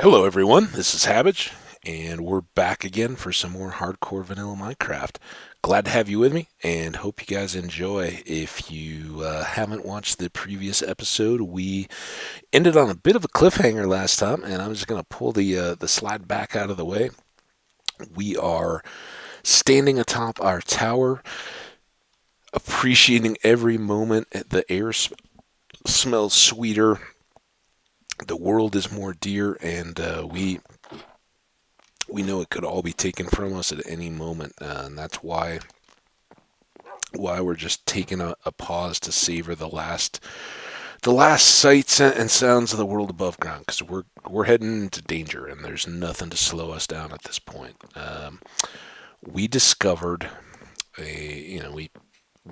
Hello, everyone. This is Hambbage, and we're back again for some more hardcore vanilla Minecraft. Glad to have you with me, and hope you guys enjoy. If you haven't watched the previous episode, we ended on a bit of a cliffhanger last time, and I'm just going to pull the slide back out of the way. We are standing atop our tower, appreciating every moment. The air smells sweeter. The world is more dear, and we know it could all be taken from us at any moment, and that's why we're just taking a pause to savor the last sights and sounds of the world above ground, because we're heading into danger, and there's nothing to slow us down at this point. We discovered we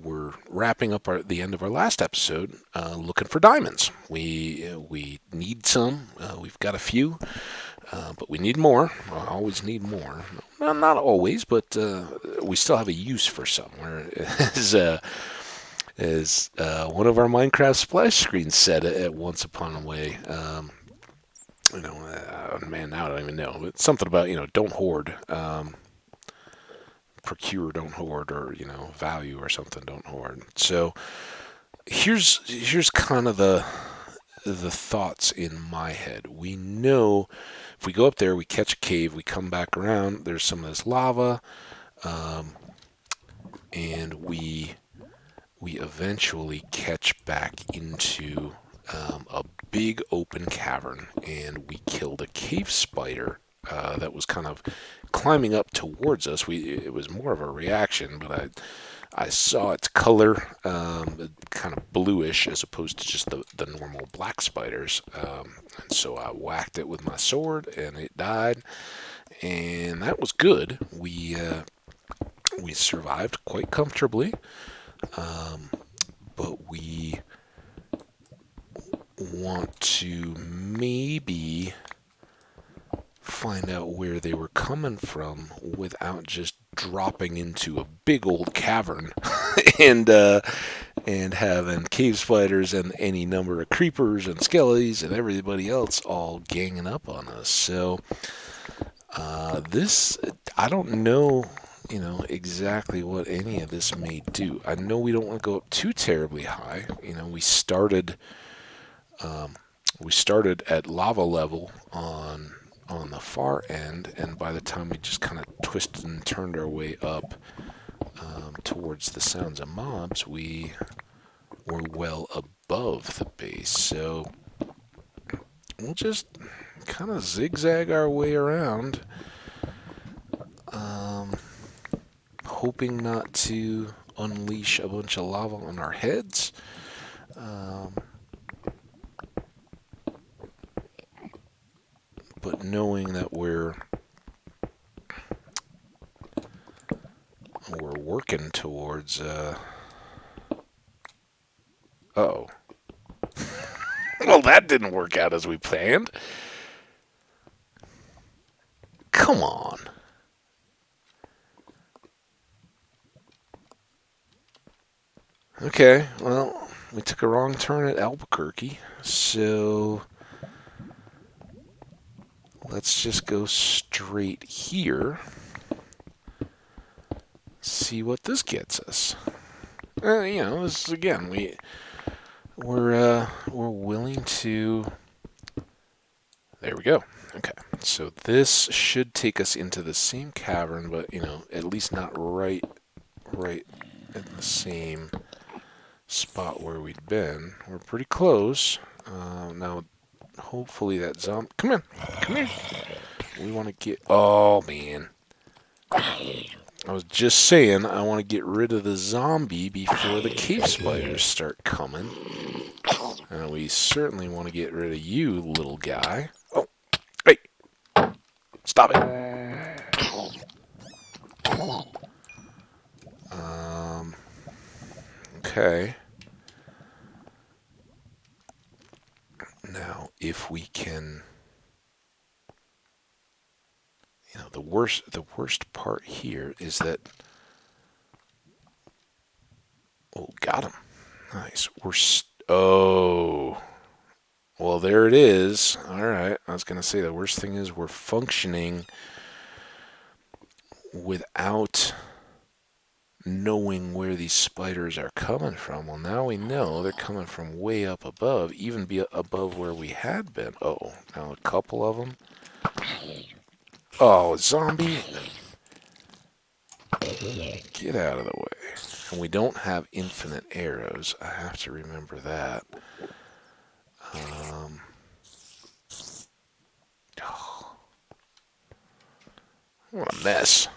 were wrapping up the end of our last episode, looking for diamonds. We need some. We've got a few. But we need more. I always need more. Well, not always, but we still have a use for some. As one of our Minecraft splash screens said at once upon a way, man, now I don't even know. It's something about don't hoard, procure, don't hoard, or value or something, don't hoard. So here's kind of the thoughts in my head. We know if we go up there, we catch a cave, we come back around, there's some of this lava, um, and we eventually catch back into a big open cavern, and we killed a cave spider that was kind of climbing up towards us. It was more of a reaction, but I saw its color, kind of bluish as opposed to just the normal black spiders. And so I whacked it with my sword, and it died, and that was good. We survived quite comfortably, but we want to maybe find out where they were coming from without just dropping into a big old cavern and and having cave spiders and any number of creepers and skellies and everybody else all ganging up on us. So this, I don't know, exactly what any of this may do. I know we don't want to go up too terribly high. We started at lava level on the far end, and by the time we just kind of twisted and turned our way up towards the sounds of mobs, we were well above the base. So we'll just kind of zigzag our way around, um, hoping not to unleash a bunch of lava on our heads. Um, but knowing that we're working towards oh. Well, that didn't work out as we planned. Come on. Okay, well, we took a wrong turn at Albuquerque, so let's just go straight here. See what this gets us. This is, again, we're willing to. There we go. Okay, so this should take us into the same cavern, but at least not right in the same spot where we'd been. We're pretty close. Now, hopefully that zombie. Come here. We want to get. Oh man, I was just saying I want to get rid of the zombie before the cave spiders start coming. And we certainly want to get rid of you, little guy. Oh, hey, stop it. Okay. Now, if we can, the worst part here is that. Oh, got him. Nice. Oh, Well, there it is. All right. I was going to say the worst thing is we're functioning without knowing where these spiders are coming from. Well, now we know they're coming from way up above, even be above where we had been. Oh, now a couple of them. Oh, zombie. Get out of the way. And we don't have infinite arrows. I have to remember that. Oh, what a mess.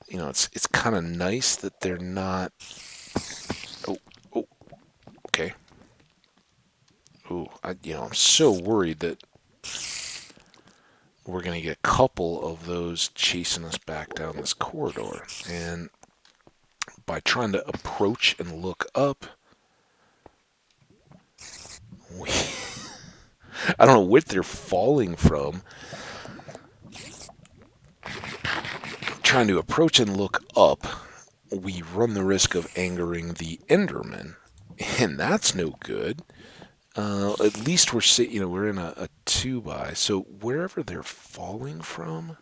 You know, it's kind of nice that they're not. Oh, oh, okay. Oh, I'm so worried that we're gonna get a couple of those chasing us back down this corridor, and by trying to approach and look up, we, I don't know what they're falling from. Trying to approach and look up, we run the risk of angering the Enderman, and that's no good. At least we're in a 2x, so wherever they're falling from,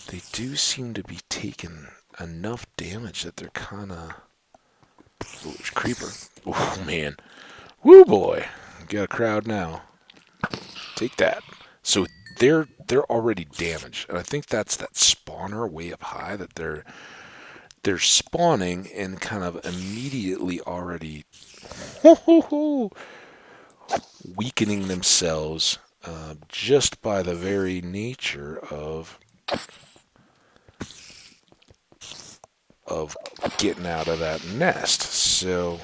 they do seem to be taking enough damage that they're kind of. Oh, there's a creeper. Oh man, woo boy, got a crowd now. Take that. So they're already damaged, and I think that's that spawner way up high that they're spawning and kind of immediately already weakening themselves just by the very nature of getting out of that nest. So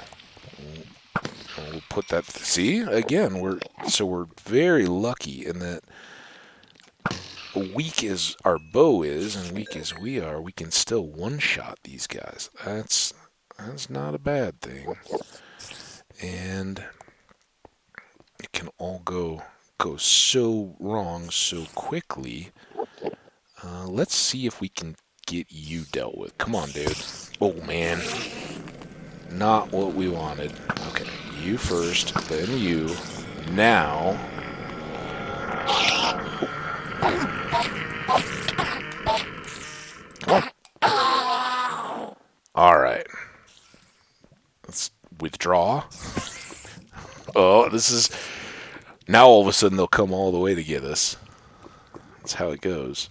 we'll put that. See, again, we're very lucky in that weak as our bow is and weak as we are, we can still one-shot these guys. That's not a bad thing, and it can all go so wrong so quickly. Let's see if we can get you dealt with. Come on, dude. Oh man, not what we wanted. Okay, you first, then you. Now. All right. Let's withdraw. Oh, this is now all of a sudden they'll come all the way to get us. That's how it goes.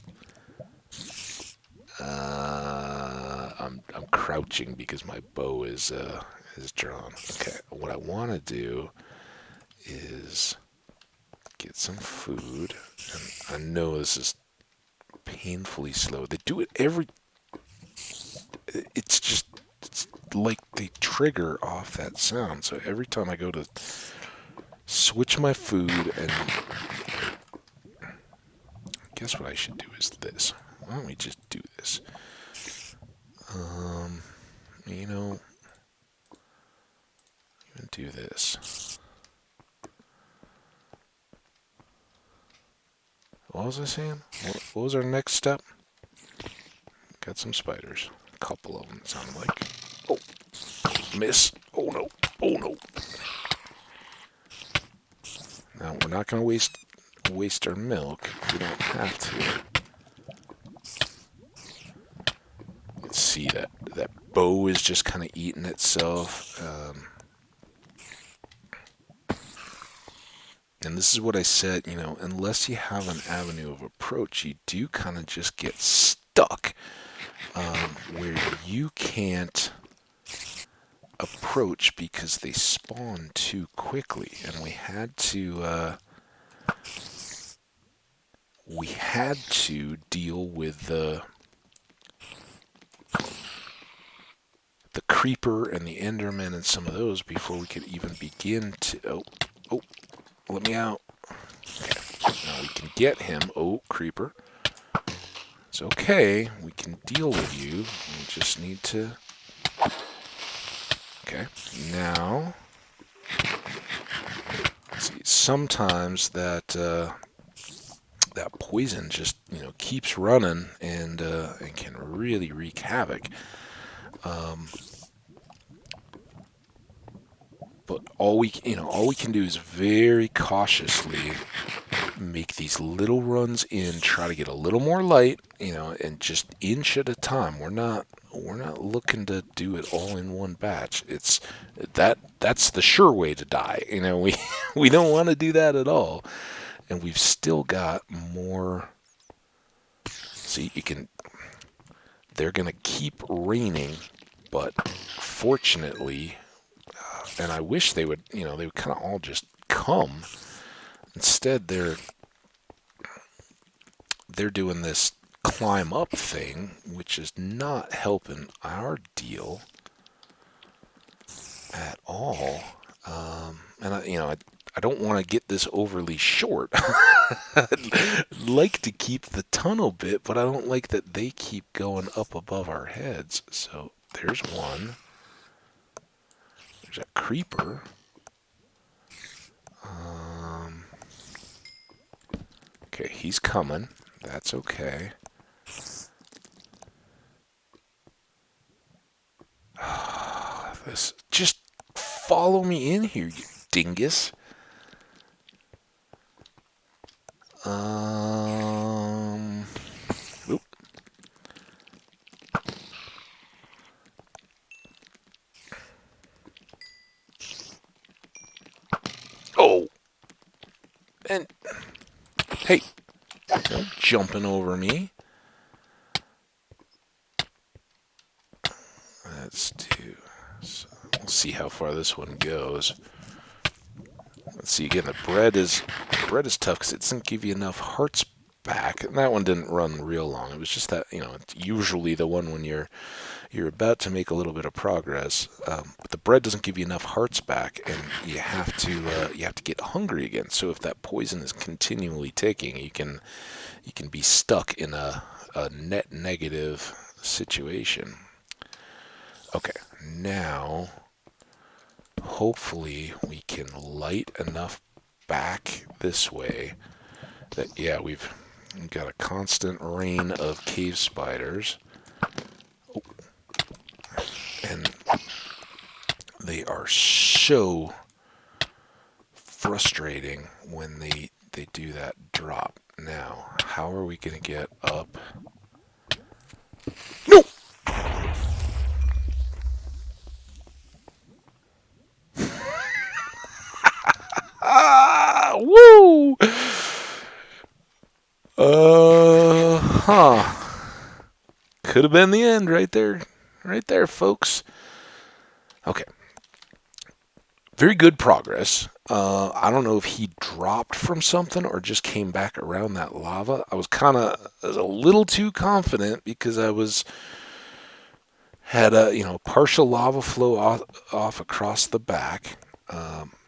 I'm crouching because my bow is drawn. Okay, what I want to do is get some food. And I know this is painfully slow. They do it every. It's like they trigger off that sound. So every time I go to switch my food, and guess what I should do is this. Why don't we just do this? You know, even do this. What was I saying? What was our next step? Got some spiders. A couple of them, it sounded like. Oh, miss. Oh no. Oh no. Now, we're not going to waste our milk. We don't have to. Let's see, that bow is just kind of eating itself. And this is what I said, unless you have an avenue of approach, you do kind of just get stuck where you can't approach because they spawn too quickly. And we had to deal with the creeper and the enderman and some of those before we could even begin to. Oh, let me out. Okay. Now we can get him. Oh, creeper. It's okay. We can deal with you. We just need to. Okay. Now. See, sometimes that poison just keeps running and can really wreak havoc. But all we can do is very cautiously make these little runs in, try to get a little more light, and just inch at a time. We're not looking to do it all in one batch. It's that's the sure way to die. We don't want to do that at all. And we've still got more. See, they're going to keep raining, but fortunately, and I wish they would kind of all just come. Instead, they're doing this climb up thing, which is not helping our deal at all. And I don't want to get this overly short. I'd like to keep the tunnel bit, but I don't like that they keep going up above our heads. So there's one. There's a creeper. Okay, he's coming. That's okay. Just follow me in here, you dingus. Oop. Oh. And hey, don't jumping over me. Let's do. So we'll see how far this one goes. Let's see again. The bread is tough because it doesn't give you enough hearts back. And that one didn't run real long. It was just that it's usually the one when you're about to make a little bit of progress, but the bread doesn't give you enough hearts back, and you have to get hungry again. So if that poison is continually ticking, you can be stuck in a net negative situation. Okay, now hopefully we can light enough back this way that we've got a constant rain of cave spiders. And they are so frustrating when they do that drop. Now, how are we going to get up? No! Woo! Could have been the end right there. Right there, folks. Okay. Very good progress. I don't know if he dropped from something or just came back around that lava. I was a little too confident because I had a partial lava flow off across the back.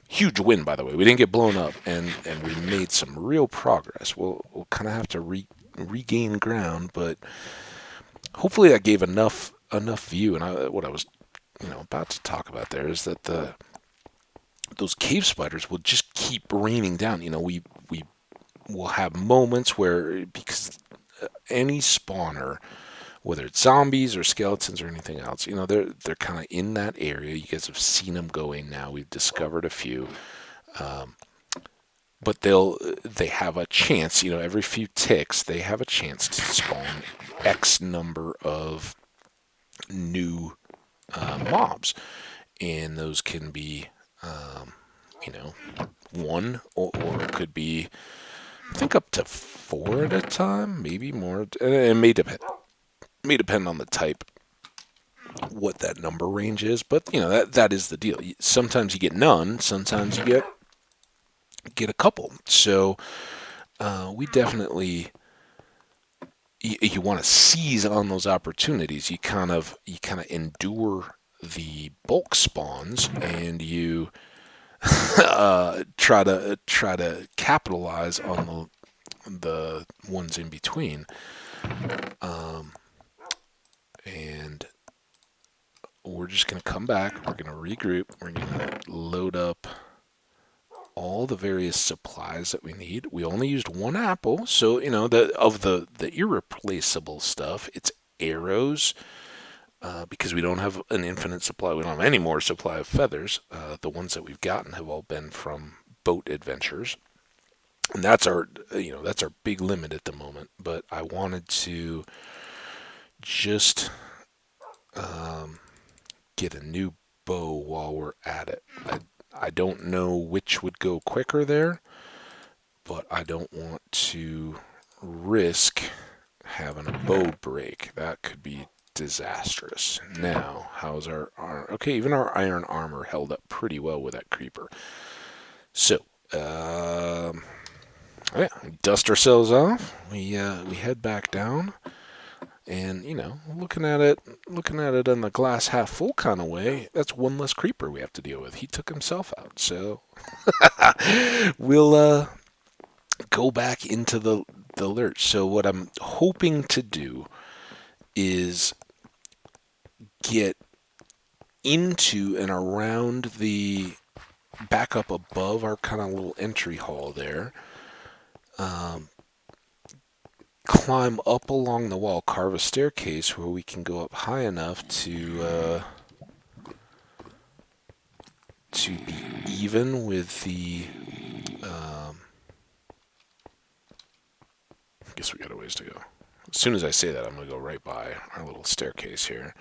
Huge win, by the way. We didn't get blown up, and we made some real progress. We'll kind of have to regain ground, but hopefully that gave enough view. And what I was about to talk about there is that those cave spiders will just keep raining down. We will have moments where, because any spawner, whether it's zombies or skeletons or anything else, they're kind of in that area. You guys have seen them going now. We've discovered a few. But they have a chance, every few ticks, they have a chance to spawn X number of new mobs. And those can be, one, or it could be, I think, up to 4 at a time, maybe more. It may depend on the type, what that number range is. But, that is the deal. Sometimes you get none, sometimes you get a couple. So we definitely, you want to seize on those opportunities. You kind of endure the bulk spawns, and you try to capitalize on the ones in between. And we're just going to come back. We're going to regroup. We're going to load up all the various supplies that we need. We only used 1 apple, so the irreplaceable stuff. It's arrows, because we don't have an infinite supply. We don't have any more supply of feathers. The ones that we've gotten have all been from boat adventures, and that's our big limit at the moment. But I wanted to just get a new bow while we're at it. I don't know which would go quicker there, but I don't want to risk having a bow break. That could be disastrous. Now, how's our okay, even our iron armor held up pretty well with that creeper. So, yeah, dust ourselves off. We head back down, and looking at it in the glass half full kind of way. That's one less creeper we have to deal with. He took himself out, so we'll go back into the lurch. So what I'm hoping to do is get into and around the back up above our kind of little entry hall there. Climb up along the wall, carve a staircase where we can go up high enough to be even with the. I guess we got a ways to go. As soon as I say that, I'm going to go right by our little staircase here.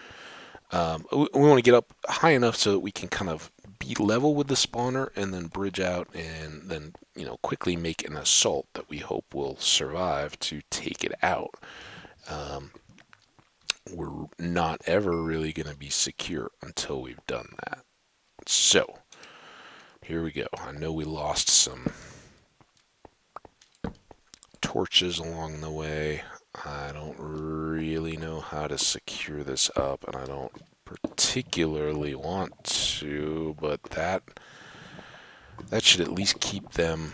We want to get up high enough so that we can kind of be level with the spawner and then bridge out and then, quickly make an assault that we hope will survive to take it out. We're not ever really going to be secure until we've done that. So, here we go. I know we lost some torches along the way. I don't really know how to secure this up, and I don't particularly want to, but that should at least keep them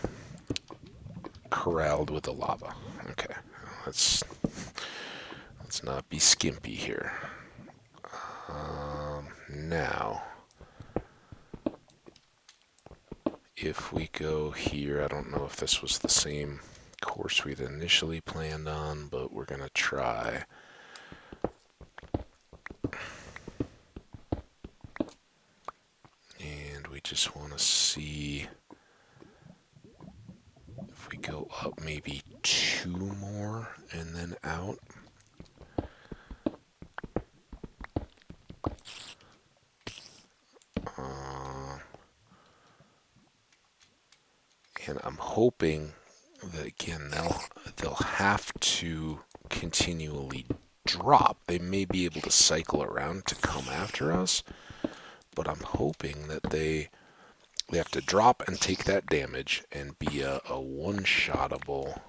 corralled with the lava. Okay, let's not be skimpy here. Now, if we go here, I don't know if this was the same course we'd initially planned on, but we're gonna try. And we just want to see if we go up maybe 2 more and then out. And I'm hoping that again they'll have to continually drop. They may be able to cycle around to come after us, but I'm hoping that they have to drop and take that damage and be a one-shottable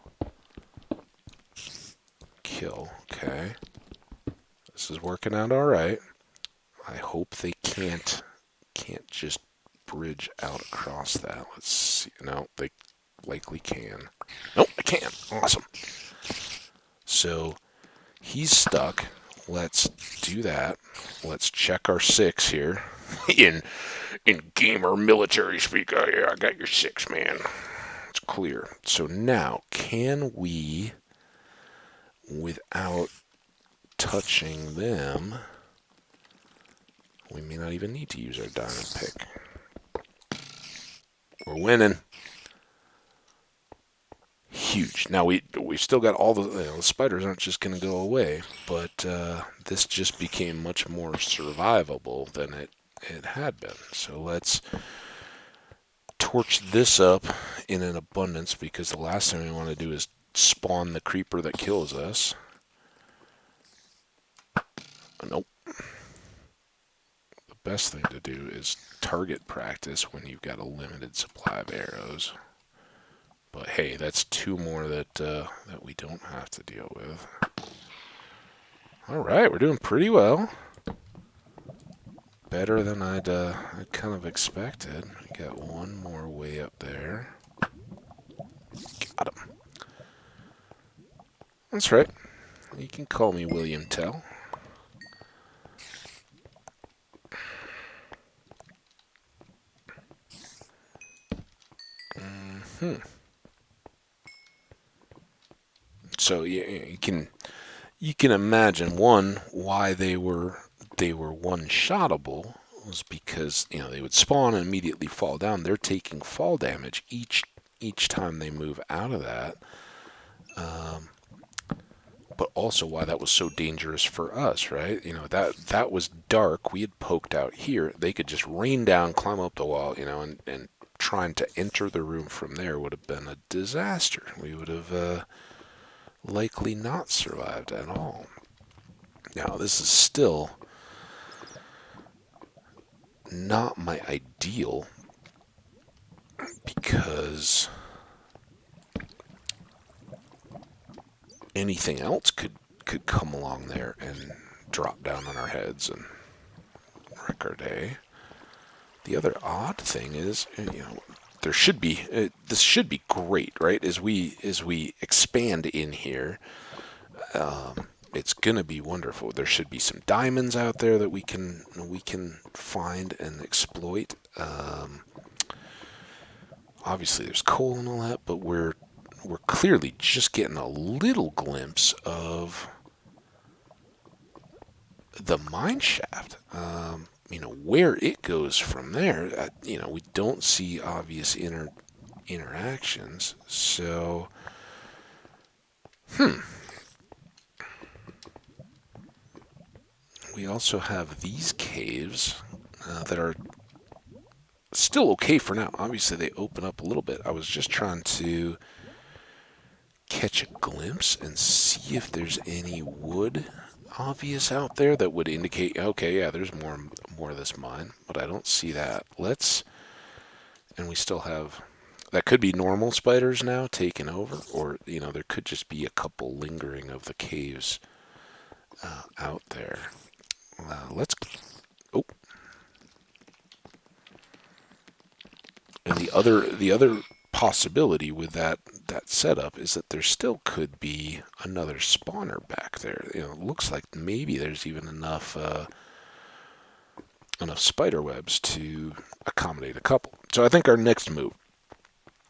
kill. Okay, this is working out all right. I hope they can't just bridge out across that. Let's see. No, they likely can. Nope, I can. Awesome. So he's stuck. Let's do that. Let's check our 6 here. in gamer military speak, oh yeah, I got your 6, man. It's clear. So now, can we, without touching them, we may not even need to use our diamond pick. We're winning. Huge. Now we've still got all the spiders aren't just going to go away, but this just became much more survivable than it had been. So let's torch this up in an abundance, because the last thing we want to do is spawn the creeper that kills us. Nope. The best thing to do is target practice when you've got a limited supply of arrows. But hey, that's 2 more that we don't have to deal with. All right, we're doing pretty well. Better than I'd kind of expected. We got 1 more way up there. Got him. That's right. You can call me William Tell. So yeah, you can imagine, one, why they were they were one-shottable was because, they would spawn and immediately fall down. They're taking fall damage each time they move out of that. But also why that was so dangerous for us, right? That was dark. We had poked out here. They could just rain down, climb up the wall, and trying to enter the room from there would have been a disaster. We would have likely not survived at all. Now, this is still not my ideal because anything else could come along there and drop down on our heads and wreck our day. The other odd thing is, there should be this should be great, right? As we expand in here, it's gonna be wonderful. There should be some diamonds out there that we can find and exploit. Obviously, there's coal and all that, but we're clearly just getting a little glimpse of the mine shaft. Where it goes from there, we don't see obvious interactions. So, we also have these caves that are still okay for now. Obviously, they open up a little bit. I was just trying to catch a glimpse and see if there's any wood obvious out there that would indicate, okay, yeah, there's more of this mine, but I don't see that. And we still have, that could be normal spiders now taking over, or, there could just be a couple lingering of the caves out there. Oh. And the other possibility with that setup is that there still could be another spawner back there. It looks like maybe there's even enough spider webs to accommodate a couple. So I think our next move,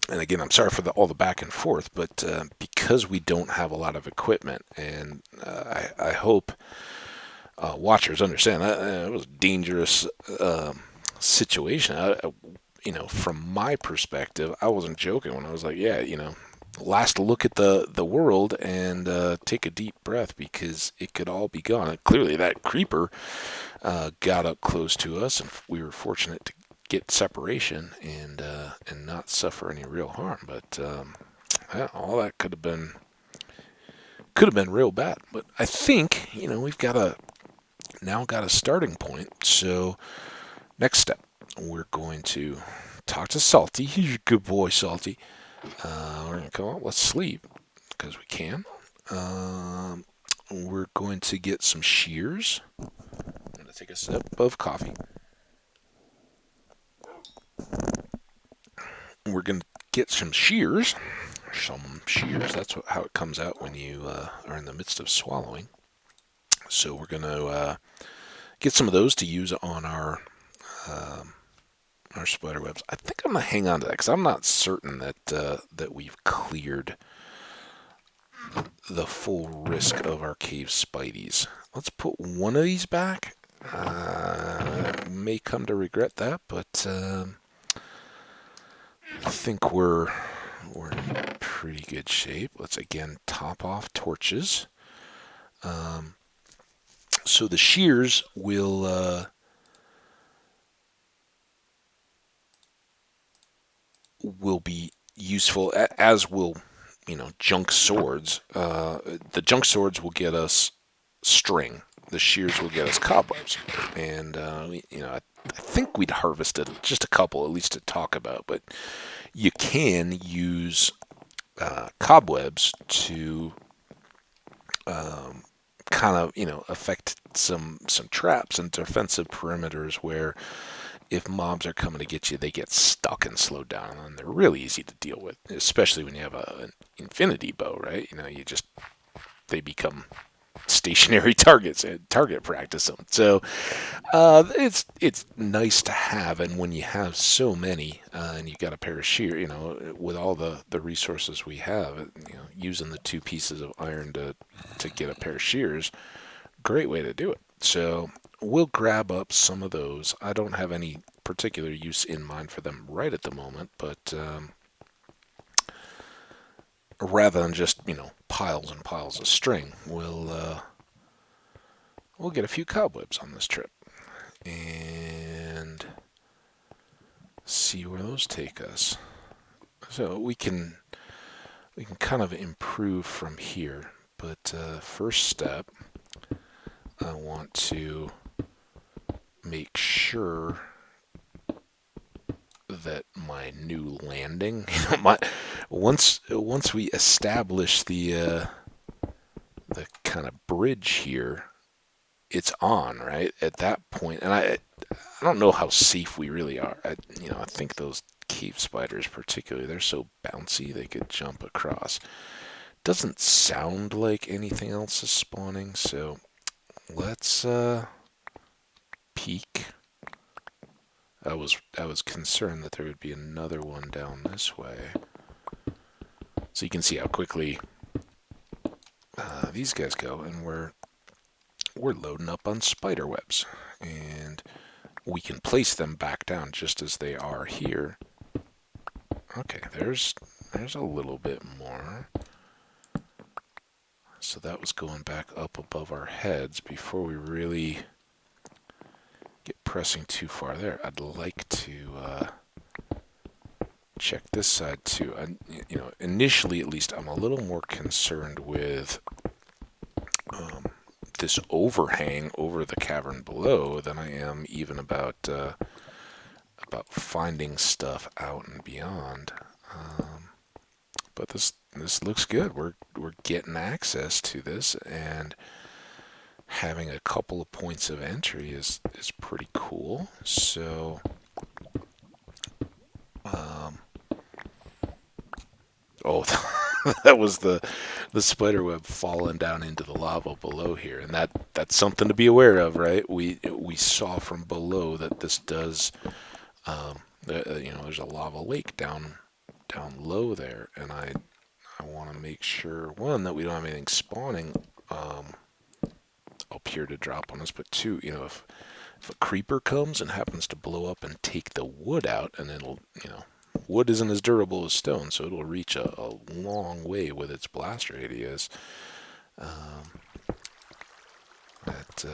and again, I'm sorry for all the back and forth, but because we don't have a lot of equipment, and I hope watchers understand that it was a dangerous situation. From my perspective, I wasn't joking when I was like, yeah, last look at the world and take a deep breath because it could all be gone. And clearly, that creeper got up close to us, and we were fortunate to get separation and not suffer any real harm. But all that could have been real bad. But I think we've now got a starting point. So next step, we're going to talk to Salty. He's a good boy, Salty. We're going to come out. Let's sleep because we can. We're going to get some shears. I'm going to take a sip of coffee. We're going to get some shears. That's how it comes out when you are in the midst of swallowing. So we're going to get some of those to use on our spider webs. I think I'm going to hang on to that because I'm not certain that we've cleared the full risk of our cave spideys. Let's put one of these back. May come to regret that, but I think we're in pretty good shape. Let's again top off torches. So the shears will be useful, as will junk swords. The junk swords will get us string. The shears will get us cobwebs, and I think we'd harvested just a couple at least to talk about. But you can use cobwebs to kind of affect some traps and defensive perimeters where if mobs are coming to get you, they get stuck and slowed down, and they're really easy to deal with, especially when you have an infinity bow, right? They become stationary targets and target practice them. So it's nice to have, and when you have so many and you've got a pair of shears, with all the resources we have, using the 2 pieces of iron to get a pair of shears, great way to do it. So we'll grab up some of those. I don't have any particular use in mind for them right at the moment, but rather than just, piles and piles of string, we'll get a few cobwebs on this trip and see where those take us. So we can kind of improve from here, but first step, I want to make sure that my new landing, once we establish the kind of bridge here, it's on, right? At that point, and I don't know how safe we really are. I think those cave spiders particularly, they're so bouncy they could jump across. Doesn't sound like anything else is spawning, so let's peek. I was concerned that there would be another one down this way. So you can see how quickly these guys go, and we're loading up on spider webs, and we can place them back down just as they are here. Okay, there's a little bit more. So that was going back up above our heads before we really get pressing too far there. I'd like to check this side too. Initially at least, I'm a little more concerned with this overhang over the cavern below than I am even about finding stuff out and beyond. But this looks good. We're getting access to this, and having a couple of points of entry is pretty cool. So, oh, that was the spider web falling down into the lava below here, and that's something to be aware of, right? We saw from below that this does, there's a lava lake down low there, and I want to make sure, one, that we don't have anything spawning up here to drop on us, but two, if a creeper comes and happens to blow up and take the wood out, and it'll, wood isn't as durable as stone, so it'll reach a long way with its blast radius. That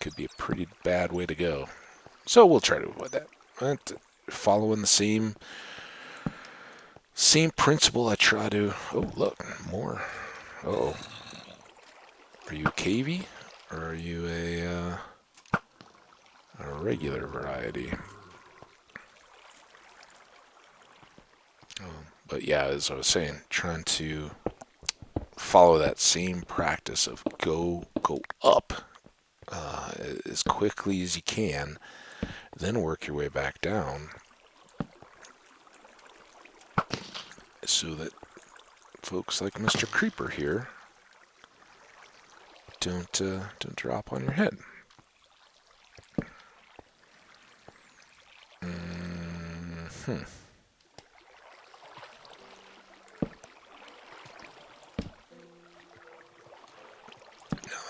could be a pretty bad way to go. So we'll try to avoid that. But following the same principle, I try to... Oh, look, more. Uh-oh. Are you cavey, or are you a regular variety? But yeah, as I was saying, trying to follow that same practice of go up as quickly as you can, then work your way back down, so that folks like Mr. Creeper here don't drop on your head.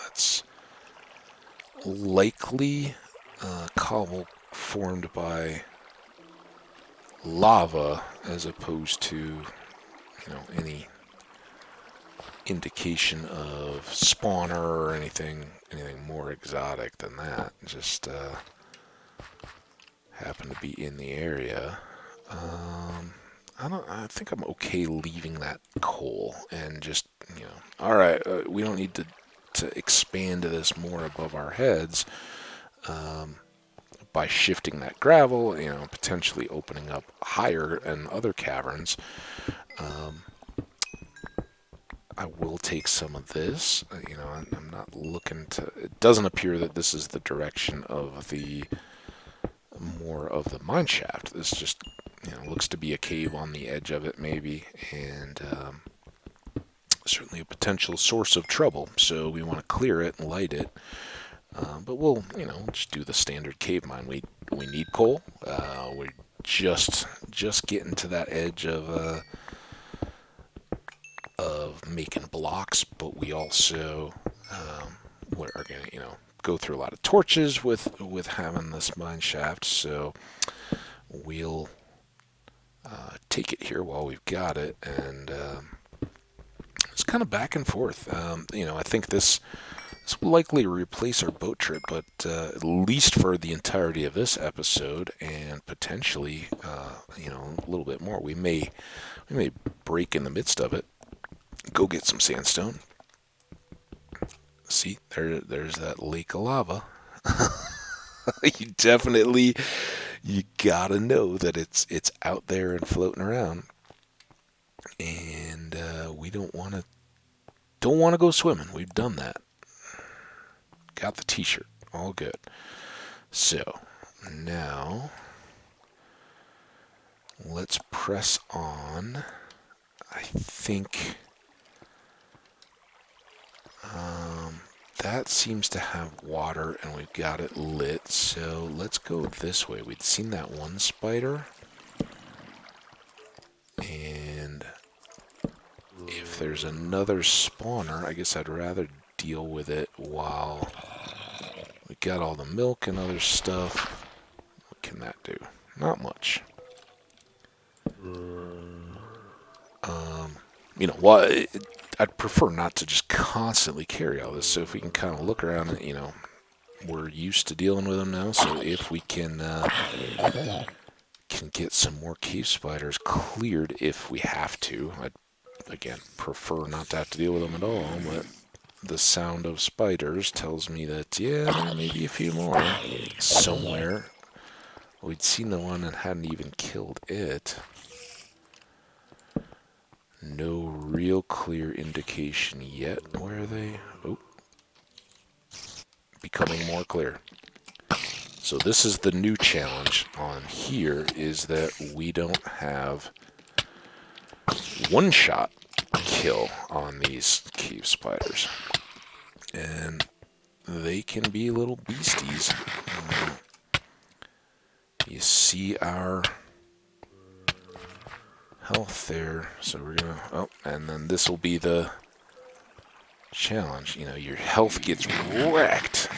That's likely cobble formed by lava as opposed to, any indication of spawner or anything more exotic than that. Just happen to be in the area. I think I'm okay leaving that coal and just, all right, we don't need to expand this more above our heads by shifting that gravel, potentially opening up higher and other caverns. I will take some of this. I'm not looking to... It doesn't appear that this is the direction of the more of the mine shaft. This just, looks to be a cave on the edge of it, maybe, and certainly a potential source of trouble. So we want to clear it and light it. But we'll, just do the standard cave mine. We need coal. We're just getting to that edge of making blocks, but we also are going to, go through a lot of torches with having this mine shaft, so we'll take it here while we've got it, and it's kind of back and forth. I think this will likely replace our boat trip, but at least for the entirety of this episode, and potentially, a little bit more. We may break in the midst of it. Go get some sandstone. See, there's that lake of lava. You gotta know that it's out there and floating around, and we don't want to go swimming. We've done that. Got the t-shirt. All good. So, now, let's press on. I think that seems to have water, and we've got it lit. So, let's go this way. We'd seen that one spider. And if there's another spawner, I guess I'd rather deal with it while we got all the milk and other stuff. What can that do? Not much. I'd prefer not to just constantly carry all this. So if we can kind of look around, we're used to dealing with them now. So if we can get some more cave spiders cleared if we have to. I'd, again, prefer not to have to deal with them at all, but the sound of spiders tells me that, yeah, there may be a few more somewhere. We'd seen the one and hadn't even killed it. No real clear indication yet. Where are they? Oh. Becoming more clear. So this is the new challenge on here, is that we don't have one-shot kill on these cave spiders. And they can be little beasties. You see our health there. So we're going to... Oh, and then this will be the challenge. Your health gets wrecked.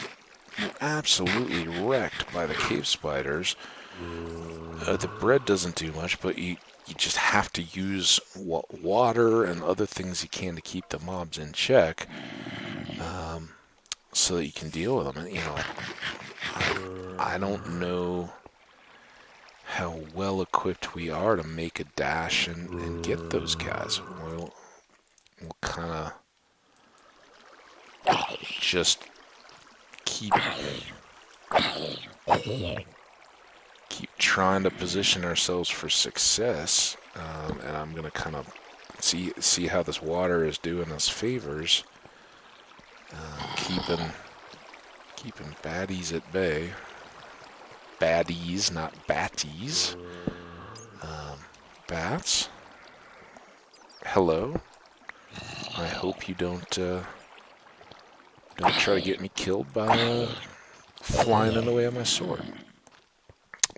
Absolutely wrecked by the cave spiders. The bread doesn't do much, but you just have to use water and other things you can to keep the mobs in check, so that you can deal with them. And I don't know how well equipped we are to make a dash and get those guys. We'll kind of just keep trying to position ourselves for success, and I'm gonna kind of see how this water is doing us favors, keeping baddies at bay. Baddies, not batties. Bats. Hello. I hope you don't try to get me killed by flying in the way of my sword.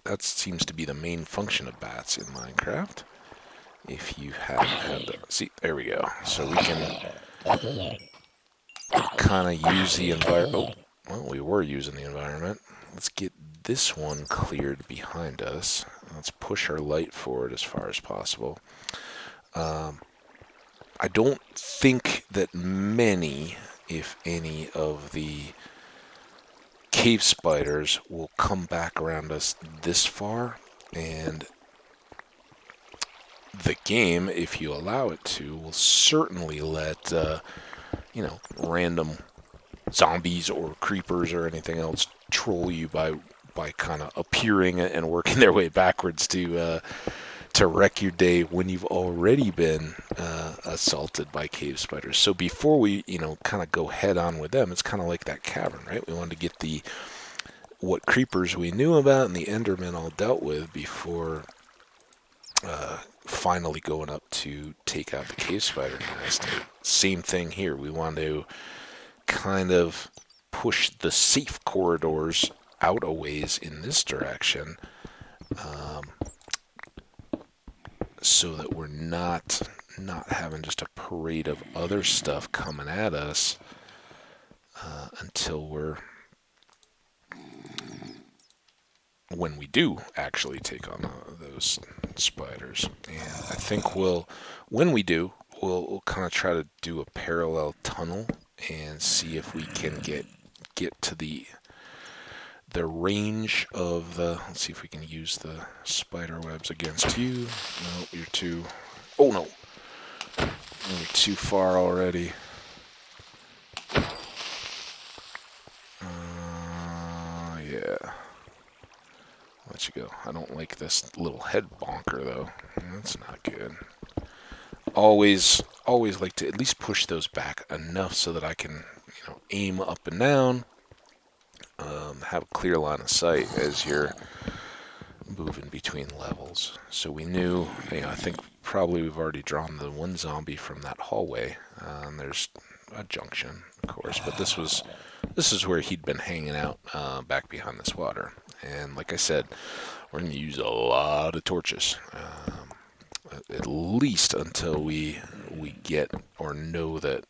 That seems to be the main function of bats in Minecraft. If you haven't had the... See, there we go. So we can kind of use the environment... Oh, well, we were using the environment. Let's get this one cleared behind us. Let's push our light forward as far as possible. I don't think that many, if any, of the cave spiders will come back around us this far, and the game, if you allow it to, will certainly let random zombies or creepers or anything else troll you by kind of appearing and working their way backwards to wreck your day when you've already been assaulted by cave spiders. So before we, kind of go head on with them, it's kind of like that cavern, right? We wanted to get what creepers we knew about and the Endermen all dealt with before finally going up to take out the cave spider nest. Same thing here. We want to kind of push the safe corridors out a ways in this direction, so that we're not having just a parade of other stuff coming at us until we're when we do actually take on those spiders. And I think when we do, we'll kind of try to do a parallel tunnel and see if we can get to the range of the. Let's see if we can use the spider webs against you. No, you're too. Oh no, you're too far already. Yeah. Let you go. I don't like this little head bonker though. That's not good. Always like to at least push those back enough so that I can, aim up and down. Have a clear line of sight as you're moving between levels. So we knew, I think probably we've already drawn the one zombie from that hallway. And there's a junction, of course, but this is where he'd been hanging out back behind this water. And like I said, we're going to use a lot of torches, at least until we get or know that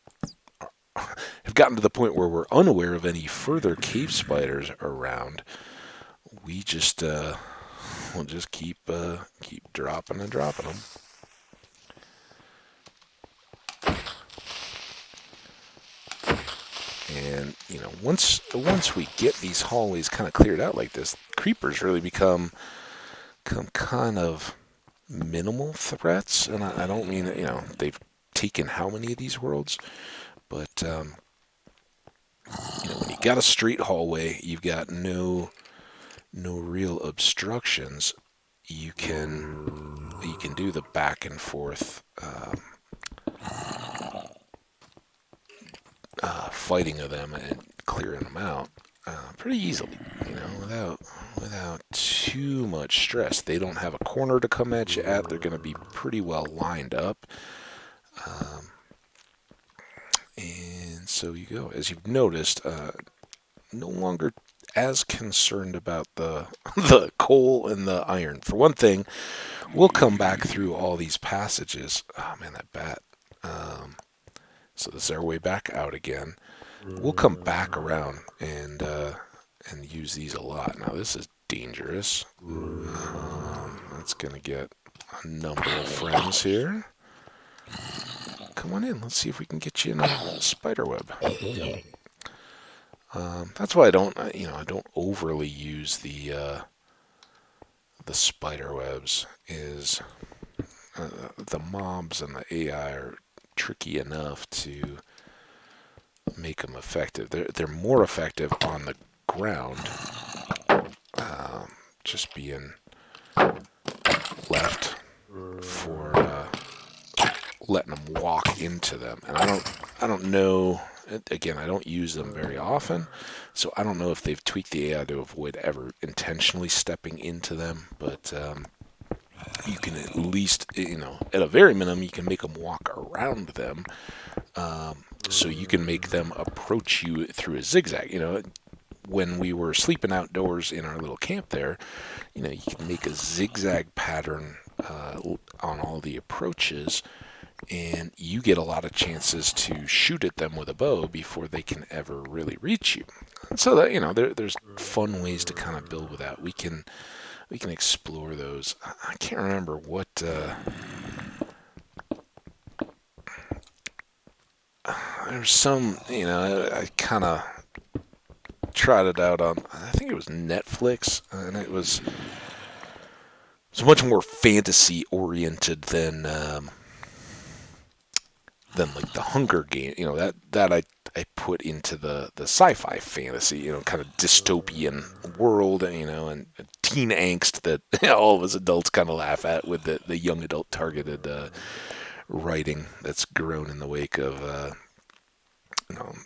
have gotten to the point where we're unaware of any further cave spiders around. We just we'll just keep dropping and dropping them. And once we get these hallways kind of cleared out like this, creepers really become kind of minimal threats. And I don't mean that they've taken how many of these worlds, but when you got a straight hallway, you've got no real obstructions. You can do the back and forth fighting of them and clearing them out pretty easily, without too much stress. They don't have a corner to come at you at. They're going to be pretty well lined up. And so you go. As you've noticed, no longer as concerned about the coal and the iron. For one thing, we'll come back through all these passages. Oh man, that bat. So this is our way back out again. We'll come back around and use these a lot. Now this is dangerous. That's gonna get a number of friends here. Come on in. Let's see if we can get you in a spider web. That's why I don't overly use the spider webs. Is the mobs and the AI are tricky enough to make them effective. They're more effective on the ground, just being left for letting them walk into them. And I don't know. Again, I don't use them very often, so I don't know if they've tweaked the AI to avoid ever intentionally stepping into them. But you can at least, at a very minimum, you can make them walk around them. So you can make them approach you through a zigzag. When we were sleeping outdoors in our little camp there, you can make a zigzag pattern on all the approaches, and you get a lot of chances to shoot at them with a bow before they can ever really reach you. And so that there's fun ways to kind of build with that. We can explore those. I can't remember what. There's some, I kind of tried it out on, I think it was Netflix, and it was much more fantasy oriented than like the Hunger Game. That I put into the sci-fi fantasy, kind of dystopian world, and teen angst that all of us adults kind of laugh at with the young adult targeted writing that's grown in the wake of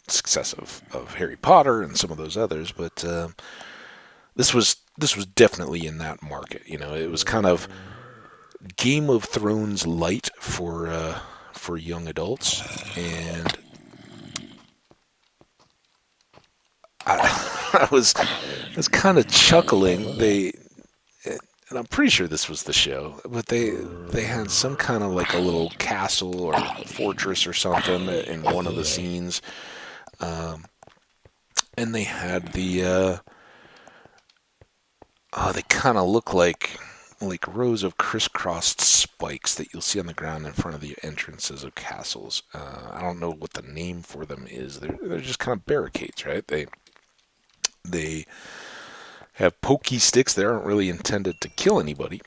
success of Harry Potter and some of those others. But this was definitely in that market. It was kind of Game of Thrones light for young adults, and I was kind of chuckling. And I'm pretty sure this was the show, but they had some kind of like a little castle or fortress or something in one of the scenes, and they had the They kind of look like rows of crisscrossed spikes that you'll see on the ground in front of the entrances of castles. I don't know what the name for them is. They're just kind of barricades, right? They have pokey sticks that aren't really intended to kill anybody.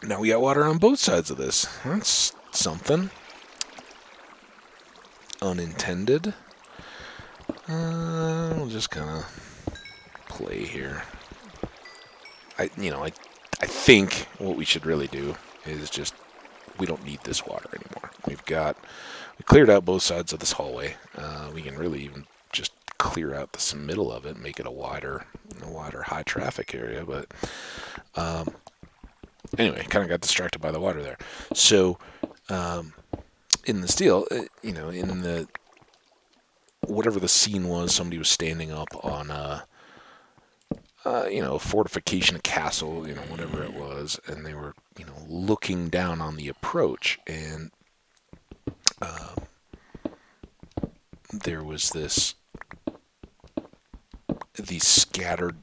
Now we got water on both sides of this. That's something. Unintended. We'll just kind of play here. I think what we should really do is just, we don't need this water anymore. We cleared out both sides of this hallway. We can really even just clear out the middle of it and make it a wider high traffic area. But anyway, kind of got distracted by the water there. So in the steel, in the whatever the scene was, somebody was standing up on a fortification, a castle, whatever it was, and they were, looking down on the approach, and there was these scattered,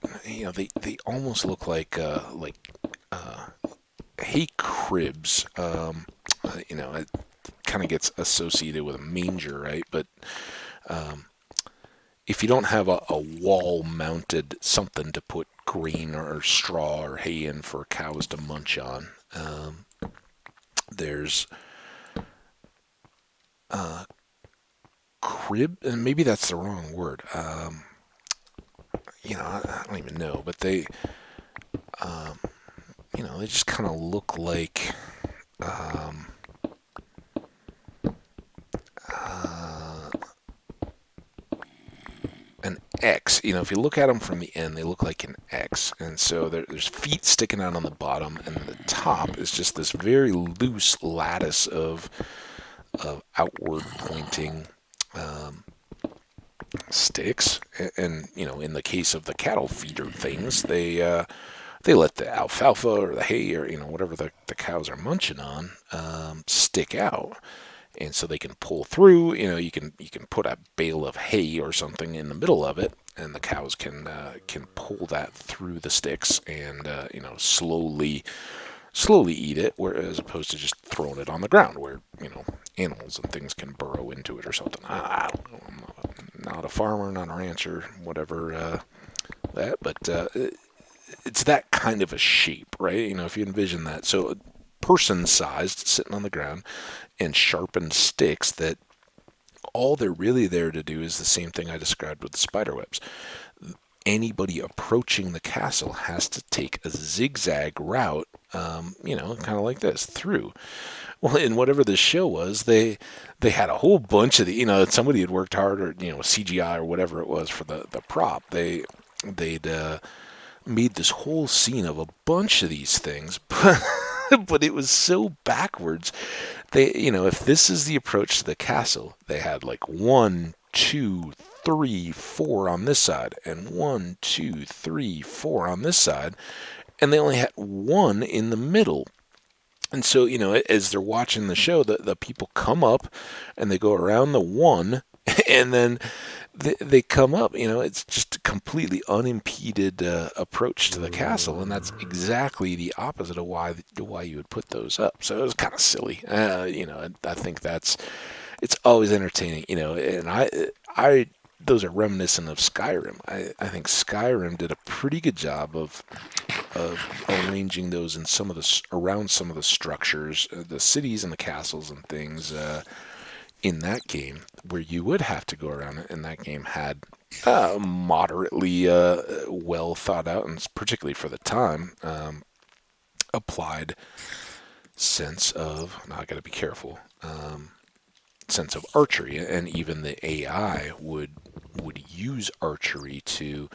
they almost look like hay cribs. It kind of gets associated with a manger, right? But if you don't have a wall-mounted something to put grain or straw or hay in for cows to munch on, there's crib, and maybe that's the wrong word. I don't even know, but they just kind of look like an X. If you look at them from the end, they look like an X. And so there's feet sticking out on the bottom, and the top is just this very loose lattice of outward pointing sticks. And in the case of the cattle feeder things, they let the alfalfa or the hay or whatever the cows are munching on stick out. And so they can pull through. You can put a bale of hay or something in the middle of it, and the cows can pull that through the sticks and slowly eat it, as opposed to just throwing it on the ground where animals and things can burrow into it or something. I don't know. I'm not a farmer, not a rancher, whatever but it's that kind of a shape, right? If you envision that, so person-sized, sitting on the ground, and sharpened sticks that all they're really there to do is the same thing I described with the spider webs. Anybody approaching the castle has to take a zigzag route, kind of like this, through. Well, in whatever this show was, they had a whole bunch of somebody had worked hard, or CGI or whatever it was for the prop. They'd made this whole scene of a bunch of these things, but it was so backwards. If this is the approach to the castle, they had like 1, 2, 3, 4 on this side, and 1, 2, 3, 4 on this side, and they only had one in the middle. And so, as they're watching the show, the people come up and they go around the one, and then they come up. It's just a completely unimpeded approach to the castle, and that's exactly the opposite of why you would put those up. So it was kind of silly. I think it's always entertaining. And I those are reminiscent of Skyrim. I think Skyrim did a pretty good job of arranging those in around some of the structures, the cities and the castles and things in that game, where you would have to go around it. And that game had moderately well thought out, and particularly for the time, applied sense of, now I got to be careful, sense of archery, and even the AI would use archery to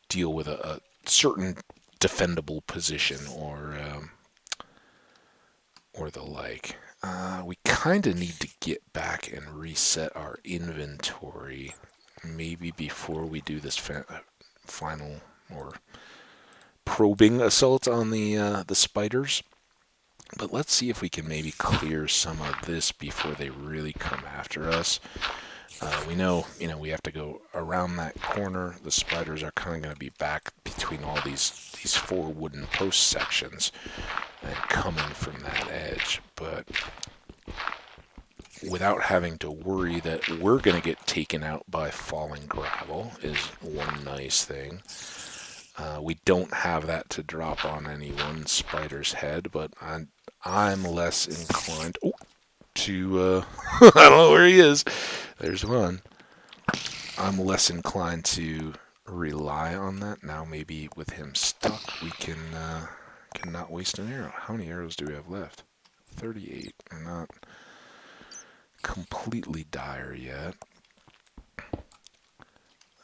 deal with a certain defendable position or the like. We kind of need to get back and reset our inventory, maybe before we do this final or probing assault on the spiders. But let's see if we can maybe clear some of this before they really come after us. We know, we have to go around that corner. The spiders are kind of going to be back between all these four wooden post sections and coming from that edge. But without having to worry that we're going to get taken out by falling gravel is one nice thing. We don't have that to drop on any one spider's head, but I'm less inclined to... I don't know where he is. There's one. I'm less inclined to rely on that. Now maybe with him stuck, we can not waste an arrow. How many arrows do we have left? 38. We're not completely dire yet.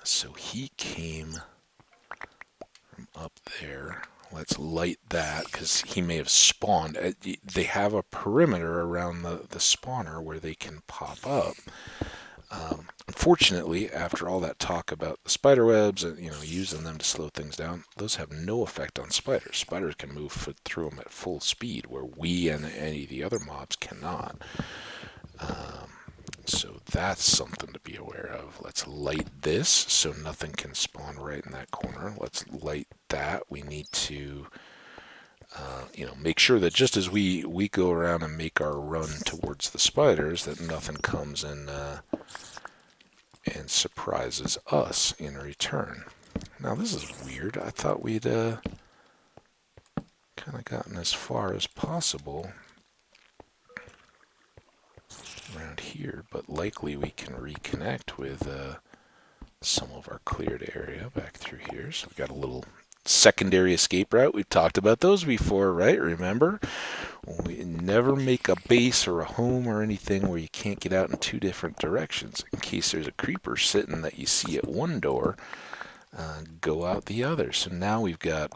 So he came from up there. Let's light that because he may have spawned. They have a perimeter around the spawner where they can pop up. Unfortunately, after all that talk about the spider webs and using them to slow things down, those have no effect on spiders. Spiders can move through them at full speed, where we and any of the other mobs cannot. So that's something to be aware of. Let's light this so nothing can spawn right in that corner. Let's light that. We need to make sure that just as we go around and make our run towards the spiders, that nothing comes and surprises us in return. Now this is weird. I thought we'd kind of gotten as far as possible around here, but likely we can reconnect with some of our cleared area back through here. So we've got a little secondary escape route. We've talked about those before, right? Remember? We never make a base or a home or anything where you can't get out in two different directions. In case there's a creeper sitting that you see at one door, go out the other. So now we've got,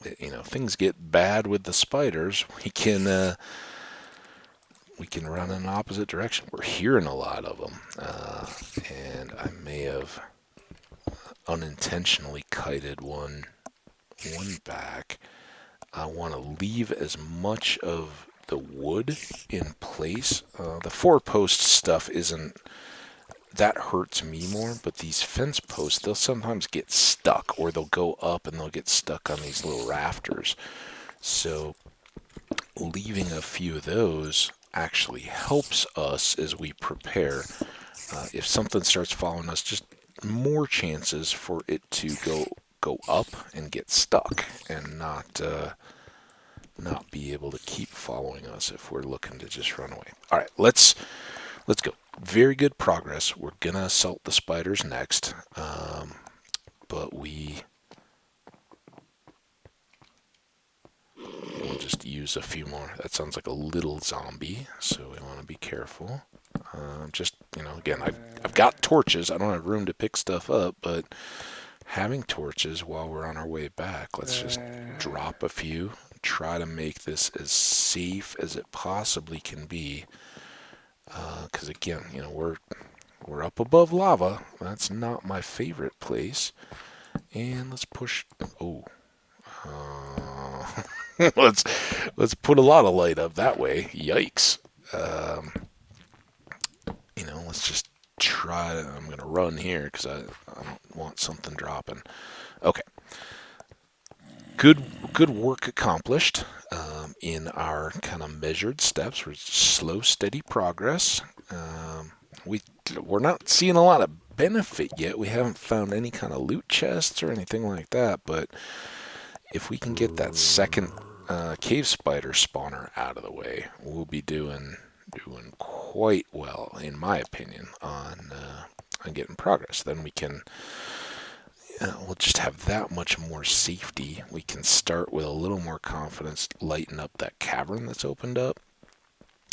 things get bad with the spiders. We can run in an opposite direction. We're hearing a lot of them, and I may have unintentionally kited one back. I want to leave as much of the wood in place. The four-post stuff isn't... That hurts me more, but these fence posts, they'll sometimes get stuck, or they'll go up and they'll get stuck on these little rafters. So leaving a few of those actually helps us as we prepare. If something starts following us, just more chances for it to go up and get stuck and not be able to keep following us if we're looking to just run away. All right, let's go. Very good progress. We're gonna assault the spiders next, but we'll just use a few more. That sounds like a little zombie, so we want to be careful. Again, I've got torches. I don't have room to pick stuff up, but having torches while we're on our way back, let's just drop a few, try to make this as safe as it possibly can be. Because again, we're up above lava. That's not my favorite place. And let's push. Oh, let's put a lot of light up that way. Yikes. Let's just try. I'm gonna run here because I don't want something dropping. Okay. Good work accomplished in our kind of measured steps. We're slow, steady progress. We're not seeing a lot of benefit yet. We haven't found any kind of loot chests or anything like that. But if we can get that second cave spider spawner out of the way, we'll be doing quite well, in my opinion, on getting progress. Then we can. We'll just have that much more safety. We can start with a little more confidence, lighten up that cavern that's opened up.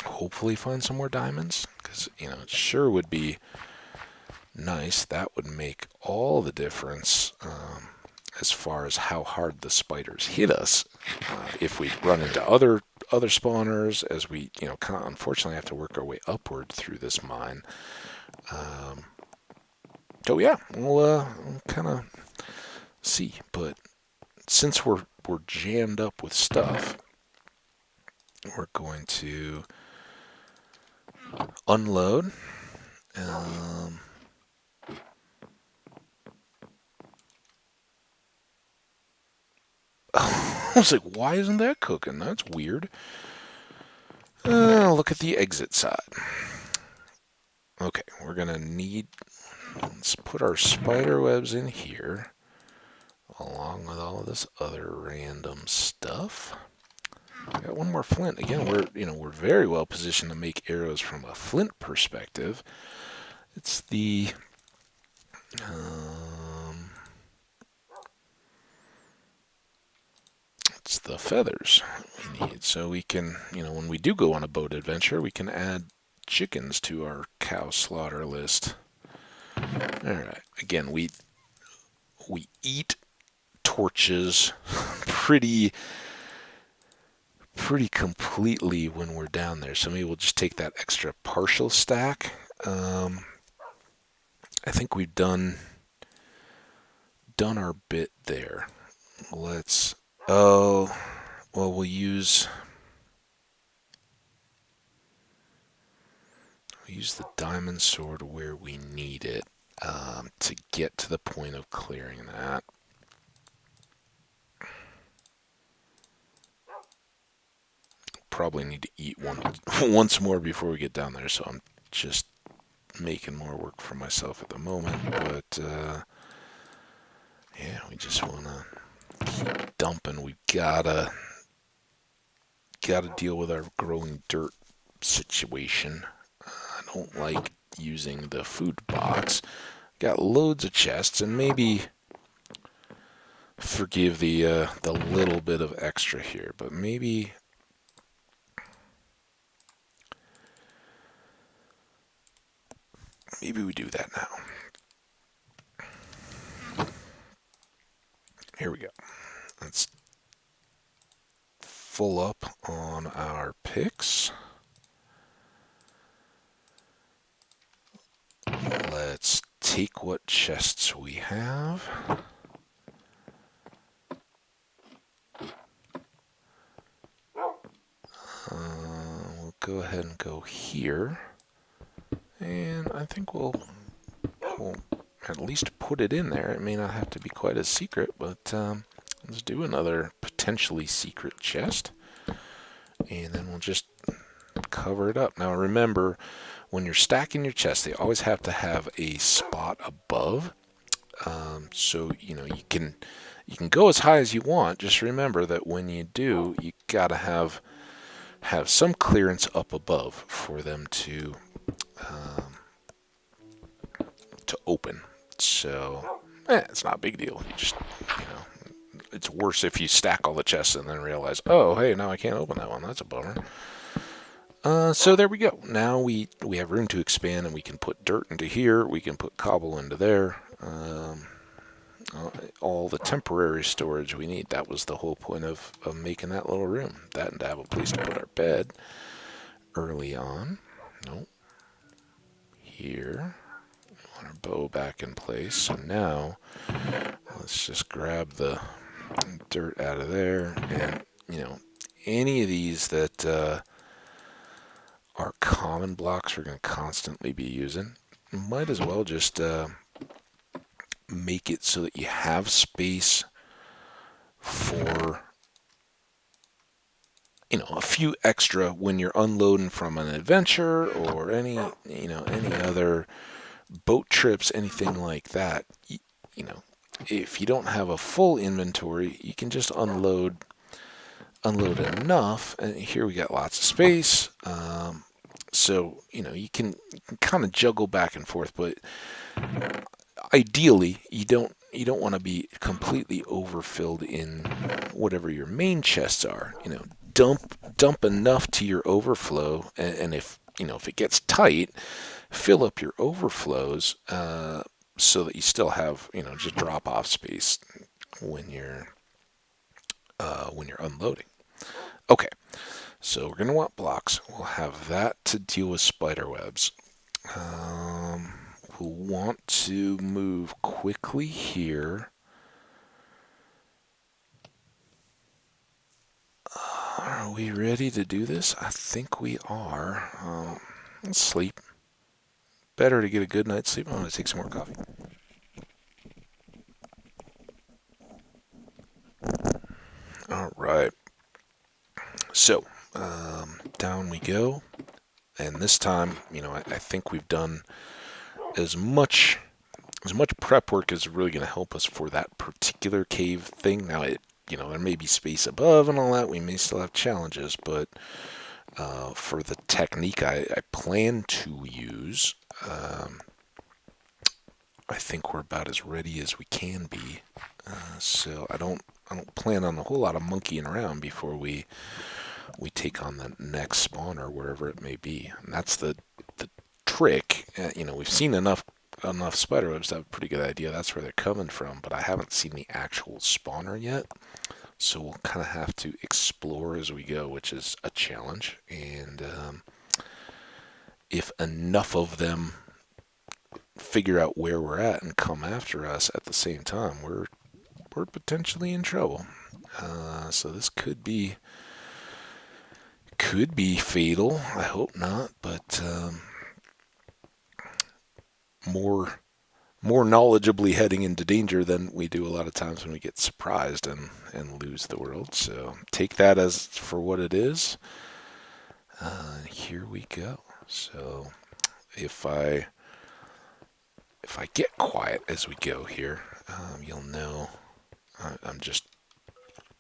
Hopefully find some more diamonds, because, it sure would be nice. That would make all the difference as far as how hard the spiders hit us. If we run into other spawners, as we, kind of unfortunately have to work our way upward through this mine. So yeah, we'll kind of see. But since we're jammed up with stuff, we're going to unload I was like, why isn't that cooking? That's weird. Look at the exit side. Okay, we're gonna need, let's put our spider webs in here, along with all this other random stuff. I got one more flint. Again, we're very well positioned to make arrows from a flint perspective. It's the um, it's the feathers we need, so we can, when we do go on a boat adventure, we can add chickens to our cow slaughter list. All right. Again, we eat torches pretty completely when we're down there. So maybe we'll just take that extra partial stack. I think we've done our bit there. Let's. Oh, well, we'll use the diamond sword where we need it to get to the point of clearing that. Probably need to eat once more before we get down there, so I'm just making more work for myself at the moment. But yeah, we just want to keep dumping. We gotta deal with our growing dirt situation. I don't like using the food box. Got loads of chests, and maybe forgive the little bit of extra here, but maybe we do that now. Here we go. Let's full up on our picks. Let's take what chests we have. We'll go ahead and go here. And I think we'll at least put it in there. It may not have to be quite as secret, but let's do another potentially secret chest. And then we'll just cover it up. Now remember, when you're stacking your chests, they always have to have a spot above. So you can go as high as you want. Just remember that when you do, you gotta have some clearance up above for them to open. So it's not a big deal. You just it's worse if you stack all the chests and then realize, oh hey, now I can't open that one. That's a bummer. So there we go. Now we have room to expand, and we can put dirt into here. We can put cobble into there. All the temporary storage we need. That was the whole point of making that little room. That and to have a place to put our bed early on. Nope. Here. We want our bow back in place. So now let's just grab the dirt out of there. And, any of these that are common blocks we're going to constantly be using, might as well just make it so that you have space for a few extra when you're unloading from an adventure or any other boat trips, anything like that. If you don't have a full inventory, you can just unload enough. And here we got lots of space. So you can kind of juggle back and forth, but ideally you don't want to be completely overfilled in whatever your main chests are. Dump enough to your overflow, and if it gets tight, fill up your overflows so that you still have just drop off space when you're unloading. Okay, so we're gonna want blocks. We'll have that to deal with spider webs. We'll want to move quickly here. Are we ready to do this? I think we are. Let's sleep. better to get a good night's sleep. I'm going to take some more coffee. All right. So, down we go. And this time, I think we've done as much prep work as really going to help us for that particular cave thing. Now, there may be space above and all that. We may still have challenges, but for the technique I plan to use, I think we're about as ready as we can be. So I don't plan on a whole lot of monkeying around before we take on the next spawner, wherever it may be. And that's the trick. We've seen enough spiderwebs to have a pretty good idea that's where they're coming from, but I haven't seen the actual spawner yet. So we'll kind of have to explore as we go, which is a challenge. And if enough of them figure out where we're at and come after us at the same time, we're potentially in trouble. So this could be fatal. I hope not, but more knowledgeably heading into danger than we do a lot of times when we get surprised and lose the world. So take that as for what it is. Here we go. So if I get quiet as we go here, you'll know I'm just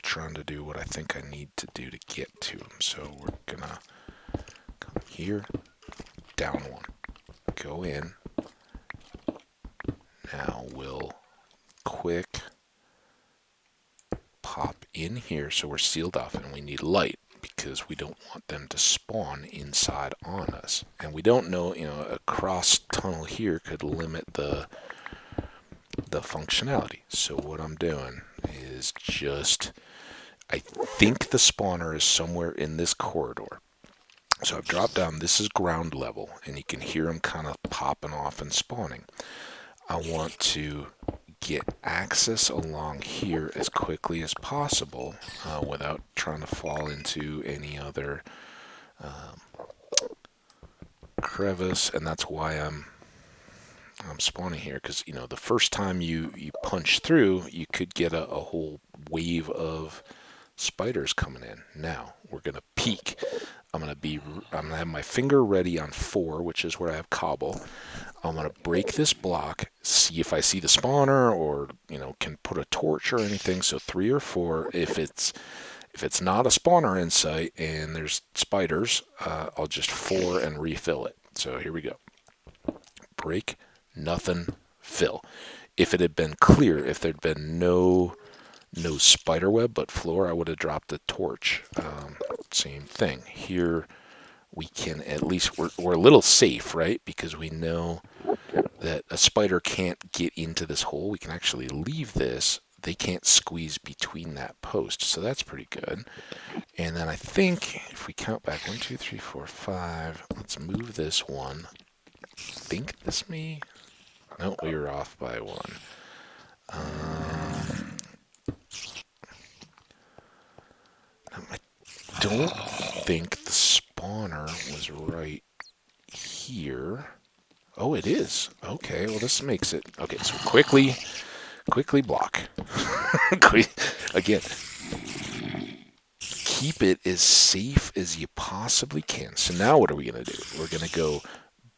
trying to do what I think I need to do to get to him. So we're gonna come here, down one, go in. Now we'll quick pop in here, so we're sealed off, and we need light because we don't want them to spawn inside on us. And we don't know, a cross tunnel here could limit the functionality. So what I'm doing is I think the spawner is somewhere in this corridor. So I've dropped down. This is ground level, and you can hear them kind of popping off and spawning. I want to get access along here as quickly as possible without trying to fall into any other crevice, and that's why I'm spawning here, because the first time you punch through, you could get a whole wave of spiders coming in. Now we're gonna peek. I'm gonna have my finger ready on 4, which is where I have cobble. I'm gonna break this block, see if I see the spawner, or can put a torch or anything. So 3 or 4. If it's not a spawner in sight and there's spiders, I'll just 4 and refill it. So here we go. Break, nothing, fill. If it had been clear, if there'd been no spider web but floor, I would have dropped the torch. Same thing here. We can at least, we're a little safe, right? Because we know that a spider can't get into this hole. We can actually leave this. They can't squeeze between that post. So that's pretty good. And then I think if we count back 1, 2, 3, 4, 5, let's move this one. I think this may, no, we were off by 1. I don't think the spawner was right here. Oh, it is. Okay, well this makes it. Okay, so quickly block. Again, keep it as safe as you possibly can. So now what are we going to do? We're going to go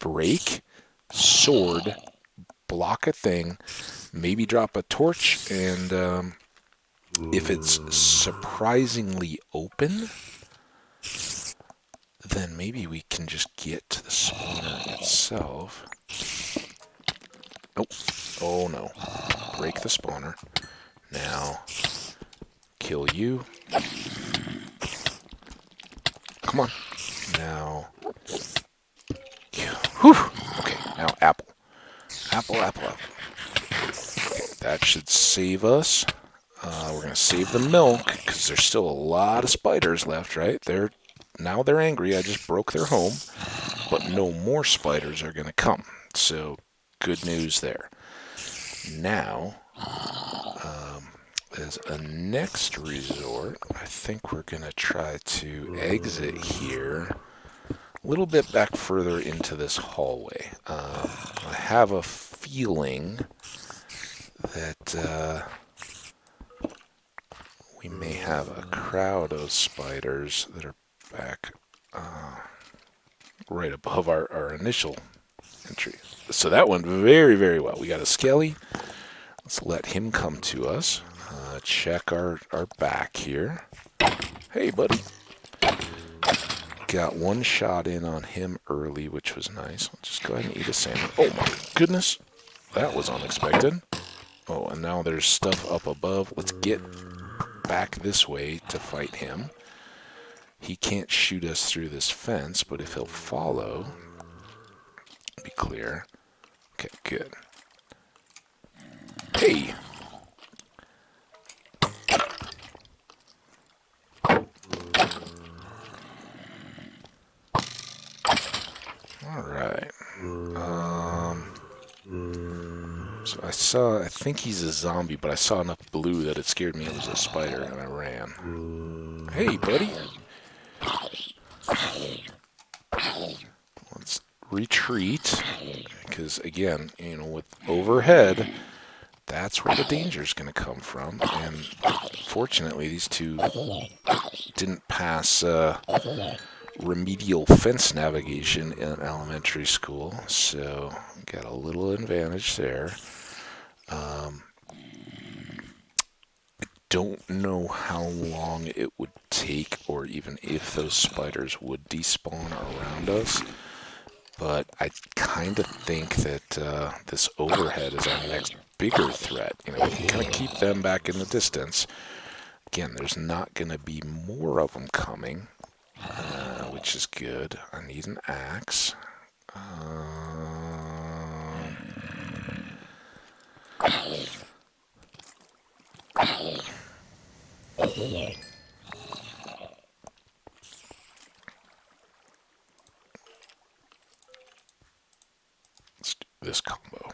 break, sword, block a thing, maybe drop a torch, and if it's surprisingly open, then maybe we can just get to the spawner itself. Oh no. Break the spawner. Now, kill you. Come on. Now, whew. Okay, now apple. Apple. Okay, that should save us. We're going to save the milk, because there's still a lot of spiders left, right? Now they're angry. I just broke their home, but no more spiders are going to come. So, good news there. Now, as a next resort, I think we're going to try to exit here a little bit back further into this hallway. I have a feeling that we may have a crowd of spiders that are back right above our initial entry. So that went very, very well. We got a skelly. Let's let him come to us. Check our back here. Hey, buddy. Got one shot in on him early, which was nice. I'll just go ahead and eat a salmon. Oh my goodness. That was unexpected. Oh, and now there's stuff up above. Let's get back this way to fight him. He can't shoot us through this fence, but if he'll follow, be clear. Okay, good. Hey! Alright. So I think he's a zombie, but I saw enough blue that it scared me it was a spider, and I ran. Hey, buddy! Let's retreat, because again, with overhead, that's where the danger is going to come from, and fortunately these two didn't pass remedial fence navigation in elementary school, so got a little advantage there. I don't know how long it would take, or even if those spiders would despawn around us, but I kind of think that this overhead is our next bigger threat. We can kind of keep them back in the distance. Again, there's not going to be more of them coming, which is good. I need an axe. Let's do this combo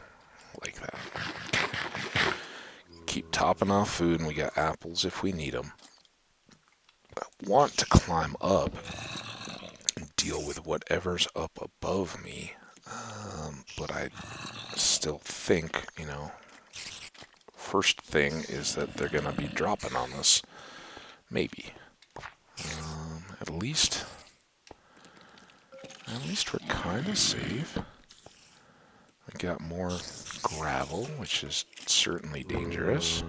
like that. Keep topping off food, and we got apples if we need them. I want to climb up and deal with whatever's up above me, but I still think, first thing is that they're going to be dropping on us. Maybe. At least we're kind of safe. We got more gravel, which is certainly dangerous.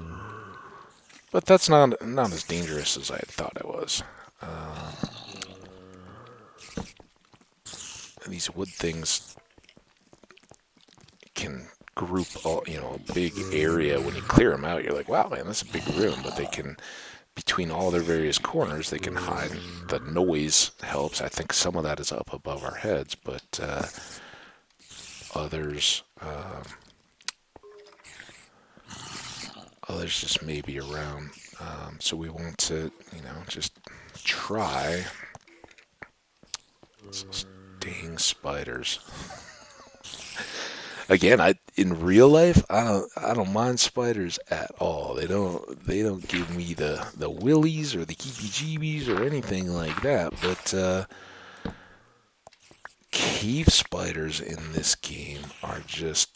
But that's not as dangerous as I had thought it was. These wood things can group all, a big area. When you clear them out, you're like, wow, man, that's a big room. But they can, between all their various corners, they can hide. The noise helps. I think some of that is up above our heads, but others just may be around. So we want to, just try. Dang spiders. Again, in real life, I don't mind spiders at all. They don't give me the willies or the heebie-jeebies or anything like that. But cave spiders in this game are just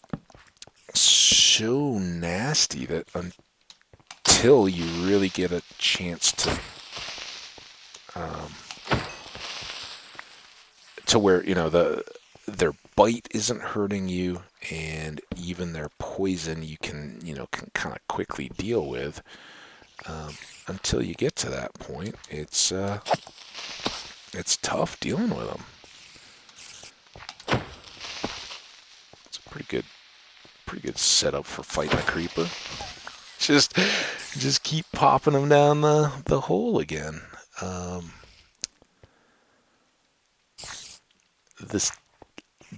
so nasty that until you really get a chance to where their bite isn't hurting you, and even their poison you can kind of quickly deal with. Until you get to that point, it's tough dealing with them. It's a pretty good setup for fighting a creeper. Just keep popping them down the hole again. This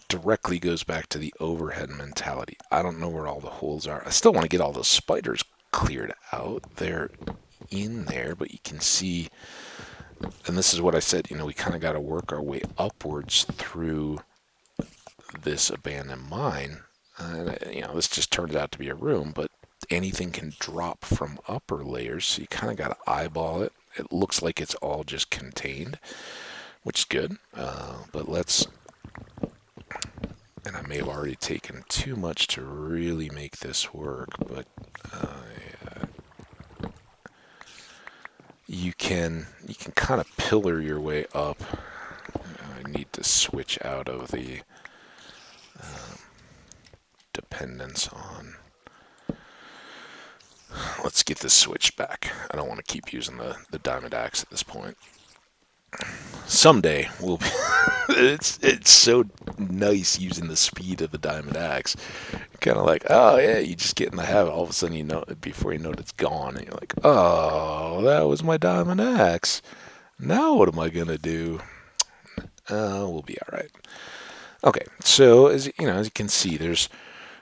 directly goes back to the overhead mentality. I don't know where all the holes are. I still want to get all those spiders cleared out. They're in there, but you can see, and this is what I said, we kind of got to work our way upwards through this abandoned mine. This just turns out to be a room, but anything can drop from upper layers, so you kind of got to eyeball it. It looks like it's all just contained, which is good. But let's, and I may have already taken too much to really make this work, but you can kind of pillar your way up. I need to switch out of the dependence on. Let's get this switched back. I don't want to keep using the diamond axe at this point. Someday we'll be. it's so nice using the speed of the diamond axe. Kind of like, oh yeah, you just get in the habit. All of a sudden, you know, before you know it, it's gone, and you're like, oh, that was my diamond axe. Now what am I gonna do? We'll be all right. Okay, so as you can see, there's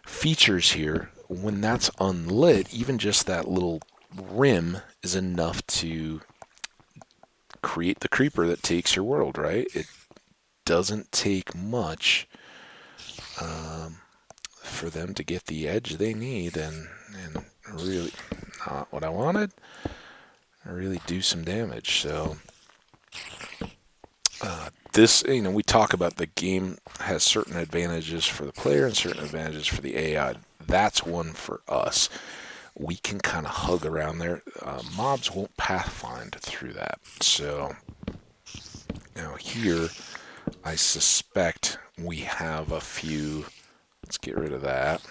features here. When that's unlit, even just that little rim is enough to create the creeper that takes your world, right? It doesn't take much for them to get the edge they need and really not what I wanted, really do some damage. So this, we talk about the game has certain advantages for the player and certain advantages for the AI. That's one for us. We can kind of hug around there. Mobs won't pathfind through that. So now here, I suspect we have a few. Let's get rid of that.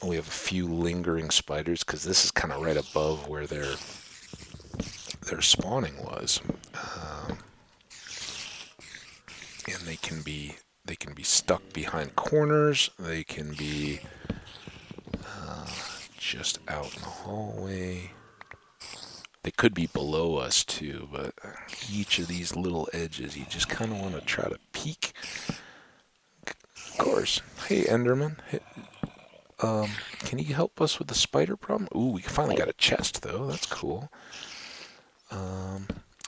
We have a few lingering spiders because this is kind of right above where their spawning was, and they can be stuck behind corners. They can be just out in the hallway. They could be below us too, but each of these little edges, you just kind of want to try to peek. Of course. Hey, Enderman. Hey, can you help us with the spider problem? Ooh, we finally got a chest, though. That's cool.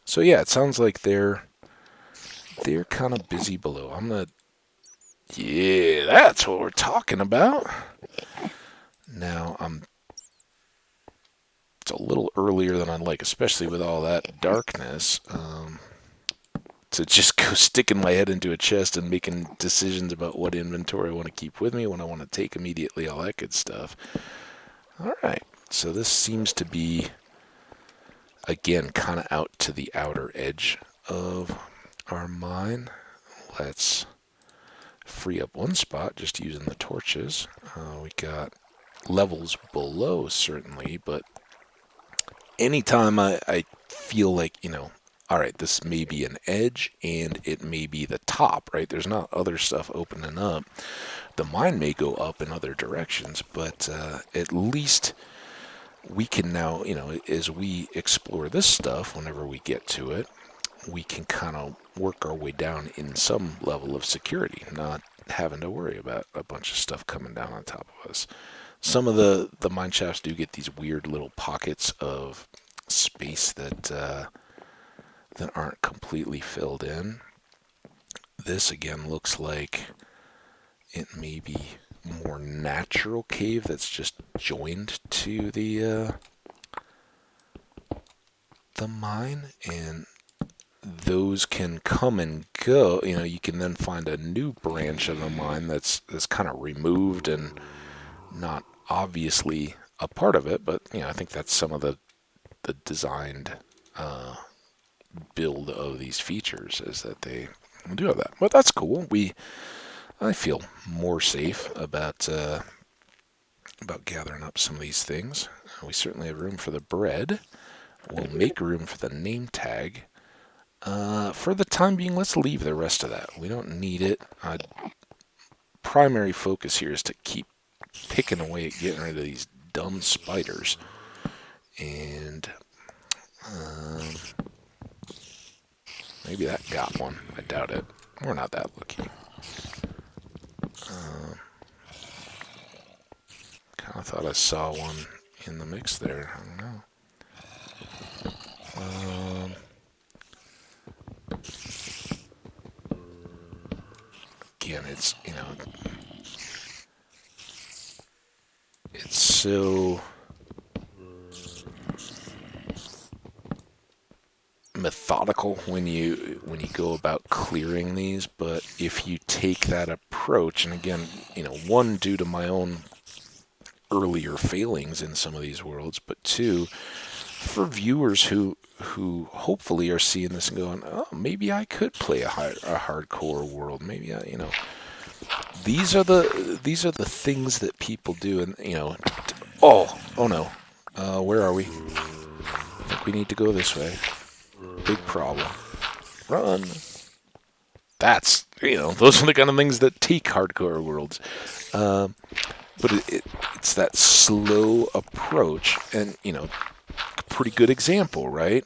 So yeah, it sounds like they're kind of busy below. I'm gonna. Yeah, that's what we're talking about. Now it's a little earlier than I'd like, especially with all that darkness. To just go sticking my head into a chest and making decisions about what inventory I want to keep with me, what I want to take immediately, all that good stuff. All right, so this seems to be, again, kind of out to the outer edge of our mine. Let's free up one spot just using the torches. We got levels below, certainly, but anytime I feel like, all right, this may be an edge and it may be the top, right? There's not other stuff opening up. The mine may go up in other directions, but at least we can now, as we explore this stuff, whenever we get to it, we can kind of work our way down in some level of security, not having to worry about a bunch of stuff coming down on top of us. Some of the mine shafts do get these weird little pockets of space that aren't completely filled in. This again looks like it may be more natural cave that's just joined to the mine, and those can come and go. You can then find a new branch of the mine that's kind of removed and not obviously a part of it, but I think that's some of the designed build of these features, is that they do have that. But that's cool. I feel more safe about gathering up some of these things. We certainly have room for the bread. We'll make room for the name tag. For the time being, let's leave the rest of that. We don't need it. Primary focus here is to keep picking away at getting rid of these dumb spiders. And maybe that got one. I doubt it. We're not that lucky. Kind of thought I saw one in the mix there. I don't know. Again, it's it's so methodical when you go about clearing these, but if you take that approach, and again, one, due to my own earlier failings in some of these worlds, but two, for viewers who hopefully are seeing this and going, oh, maybe I could play a hardcore world. Maybe these are the things that people do, and oh no, where are we? I think we need to go this way. Big problem. Run. That's those are the kind of things that take hardcore worlds. But it's that slow approach, and pretty good example, right?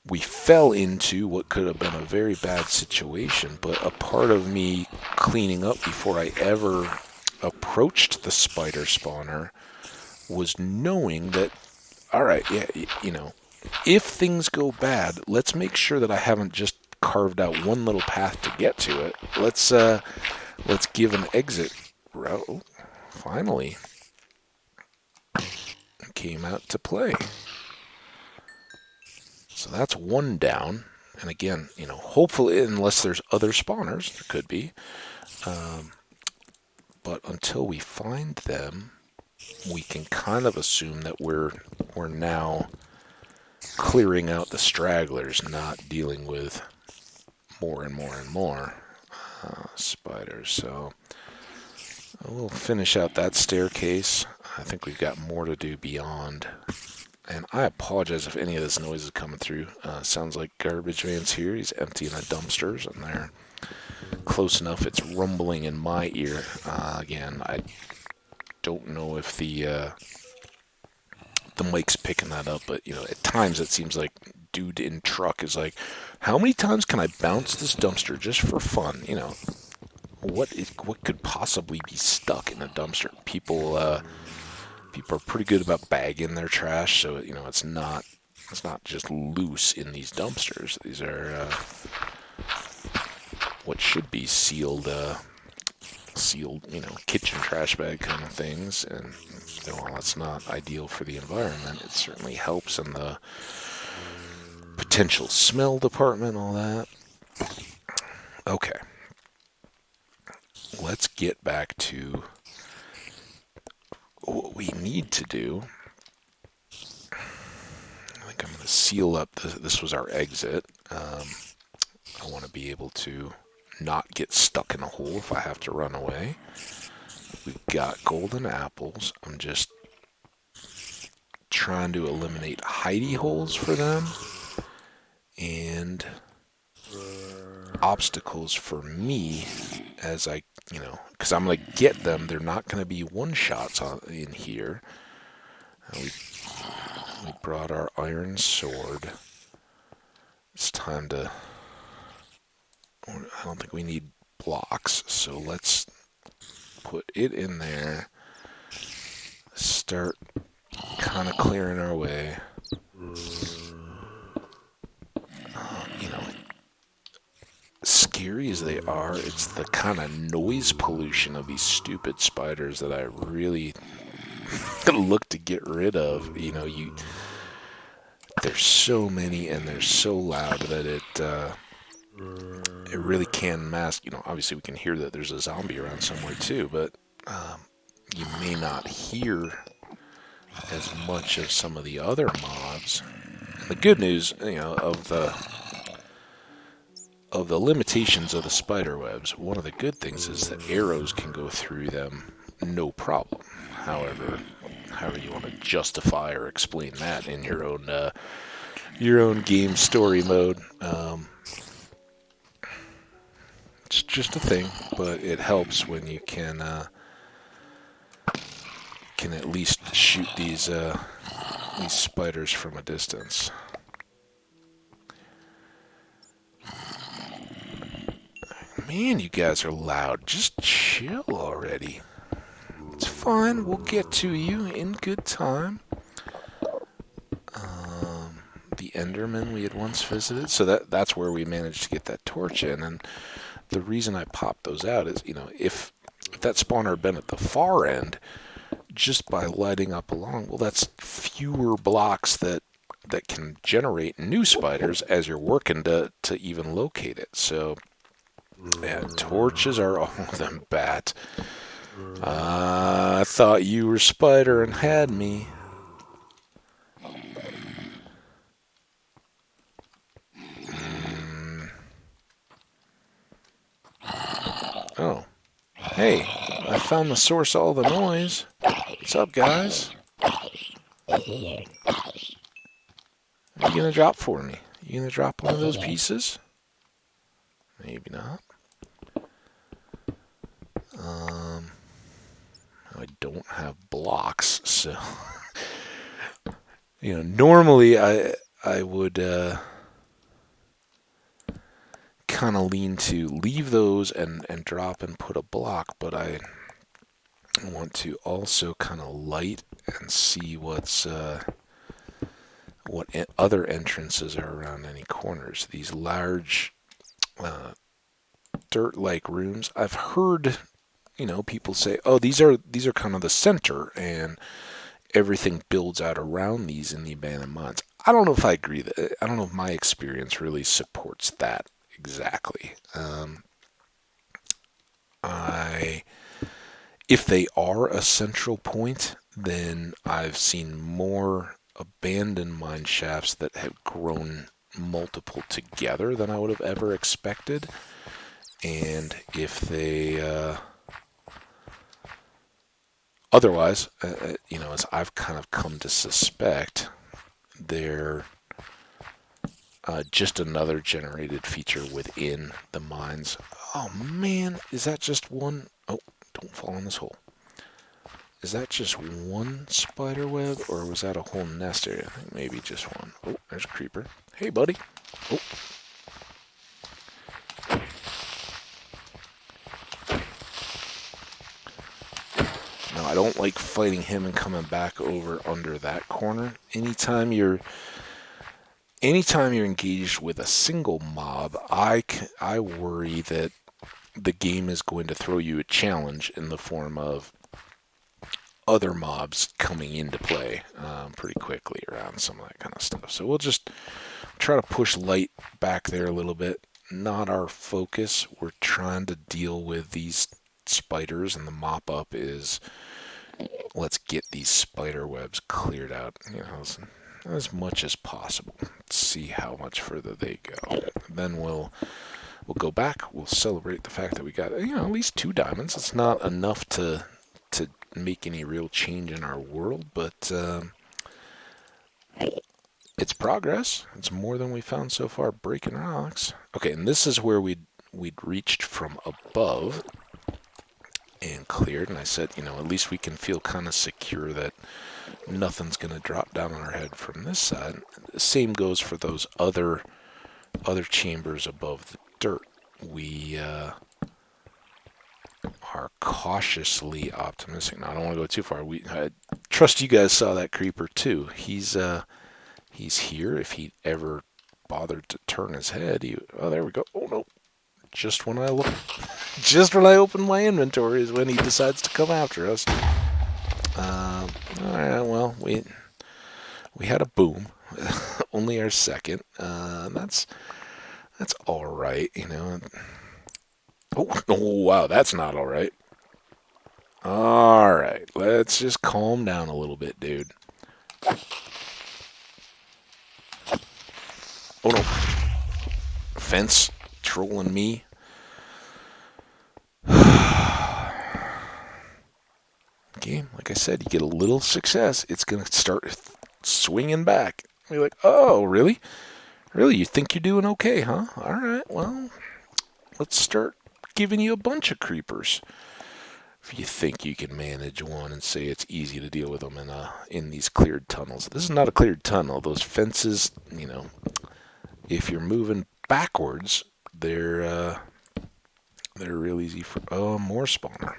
We fell into what could have been a very bad situation, but a part of me cleaning up before I ever approached the spider spawner was knowing that, all right, yeah, if things go bad, let's make sure that I haven't just carved out one little path to get to it. Let's give an exit route. Finally came out to play. So that's one down. And again, hopefully, unless there's other spawners, there could be. But until we find them, we can kind of assume that we're now clearing out the stragglers, not dealing with more and more and more spiders. So we'll finish out that staircase. I think we've got more to do beyond. And I apologize if any of this noise is coming through. Sounds like garbage man's here. He's emptying the dumpsters, and they're close enough. It's rumbling in my ear. Again, I don't know if the mic's picking that up, but at times it seems like dude in truck is like, how many times can I bounce this dumpster just for fun? What could possibly be stuck in a dumpster? People are pretty good about bagging their trash, so it's not just loose in these dumpsters. These are what should be sealed, kitchen trash bag kind of things. And while it's not ideal for the environment, it certainly helps in the potential smell department, all that. Okay. Let's get back to what we need to do. I think I'm going to seal up. This was our exit. I want to be able to not get stuck in a hole if I have to run away. We've got golden apples. I'm just trying to eliminate hidey holes for them and obstacles for me as I, because I'm going to get them. They're not going to be one-shots in here. We brought our iron sword. It's time to, I don't think we need blocks, so let's put it in there. Start kind of clearing our way. Scary as they are, it's the kind of noise pollution of these stupid spiders that I really look to get rid of. There's so many and they're so loud that it really can mask. Obviously we can hear that there's a zombie around somewhere too, but you may not hear as much of some of the other mobs. The good news, of the limitations of the spider webs, one of the good things is that arrows can go through them no problem. However you want to justify or explain that in your own game story mode. It's just a thing, but it helps when you can at least shoot these spiders from a distance. Man, you guys are loud. Just chill already. It's fine. We'll get to you in good time. The Enderman we had once visited. So that's where we managed to get that torch in. And the reason I popped those out is, if that spawner had been at the far end, just by lighting up along, well, that's fewer blocks that that can generate new spiders as you're working to even locate it. So, yeah, torches are all of them bat. I thought you were spider and had me. Oh, hey, I found the source of all the noise. What's up, guys? What are you gonna drop for me? You gonna drop one of those pieces? Maybe not. I don't have blocks, so normally I would kind of lean to leave those and drop and put a block, but I want to also kind of light and see what other entrances are around any corners. These large dirt-like rooms. I've heard people say, oh, these are kind of the center, and everything builds out around these in the abandoned mines. I don't know if I agree. I don't know if my experience really supports that exactly. If they are a central point, then I've seen more abandoned mine shafts that have grown multiple together than I would have ever expected. And if they otherwise, as I've kind of come to suspect, they're just another generated feature within the mines. Oh man, is that just one? Oh, don't fall in this hole. Is that just one spider web, or was that a whole nest area? I think maybe just one. Oh, there's a creeper. Hey, buddy. Oh. No, I don't like fighting him and coming back over under that corner. Anytime you're engaged with a single mob, I worry that the game is going to throw you a challenge in the form of other mobs coming into play pretty quickly around some of that kind of stuff. So we'll just try to push light back there a little bit. Not our focus. We're trying to deal with these spiders, and the mop up is let's get these spider webs cleared out, as much as possible. See how much further they go. Then we'll go back. We'll celebrate the fact that we got at least 2 diamonds. It's not enough to make any real change in our world, but it's progress. It's more than we found so far breaking rocks. Okay, and this is where we'd reached from above and cleared, and I said, at least we can feel kind of secure that nothing's going to drop down on our head from this side. The same goes for those other chambers above the dirt. We are cautiously optimistic. Now, I don't want to go too far. I trust you guys saw that creeper too. He's here. If he ever bothered to turn his head, oh, there we go. Oh no! Just when I open my inventory is when he decides to come after us. All right. Well, we had a boom. Only our second. That's all right. Oh, wow, that's not all right. All right, let's just calm down a little bit, dude. Oh no, fence trolling me. Okay, like I said, you get a little success, it's gonna start swinging back. You're like, oh, really? Really, you think you're doing okay, huh? All right, well, let's start giving you a bunch of creepers. If you think you can manage one and say it's easy to deal with them in these cleared tunnels. This is not a cleared tunnel. Those fences, if you're moving backwards, they're real easy for... Oh, more spawner.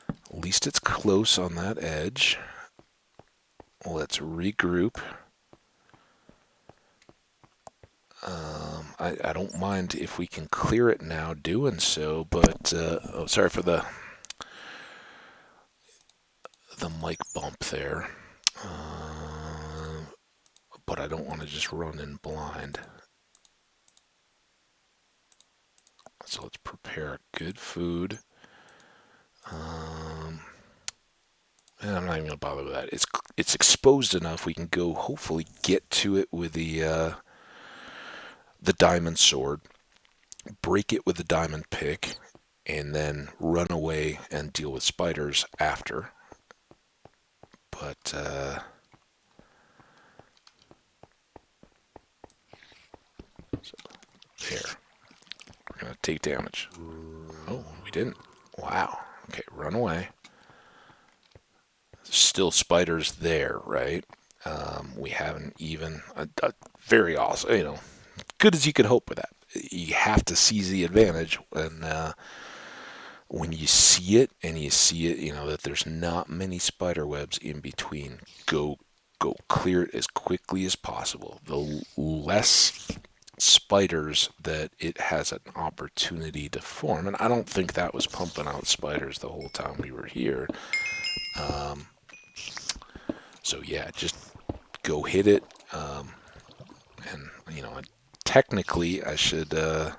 At least it's close on that edge. Let's regroup. I don't mind if we can clear it now doing so, but oh, sorry for the mic bump there. I don't want to just run in blind. So let's prepare good food. And I'm not even gonna bother with that. It's exposed enough. We can go hopefully get to it with the diamond sword, break it with the diamond pick, and then run away and deal with spiders after. But so there, we're gonna take damage. Oh, we didn't. Wow. Okay, run away. Still spiders there, right? We haven't even very awesome, good as you could hope with that. You have to seize the advantage, and when you see it, that there's not many spider webs in between. Go clear it as quickly as possible. The less spiders that it has an opportunity to form, and I don't think that was pumping out spiders the whole time we were here. So yeah, just go hit it. And technically I should. I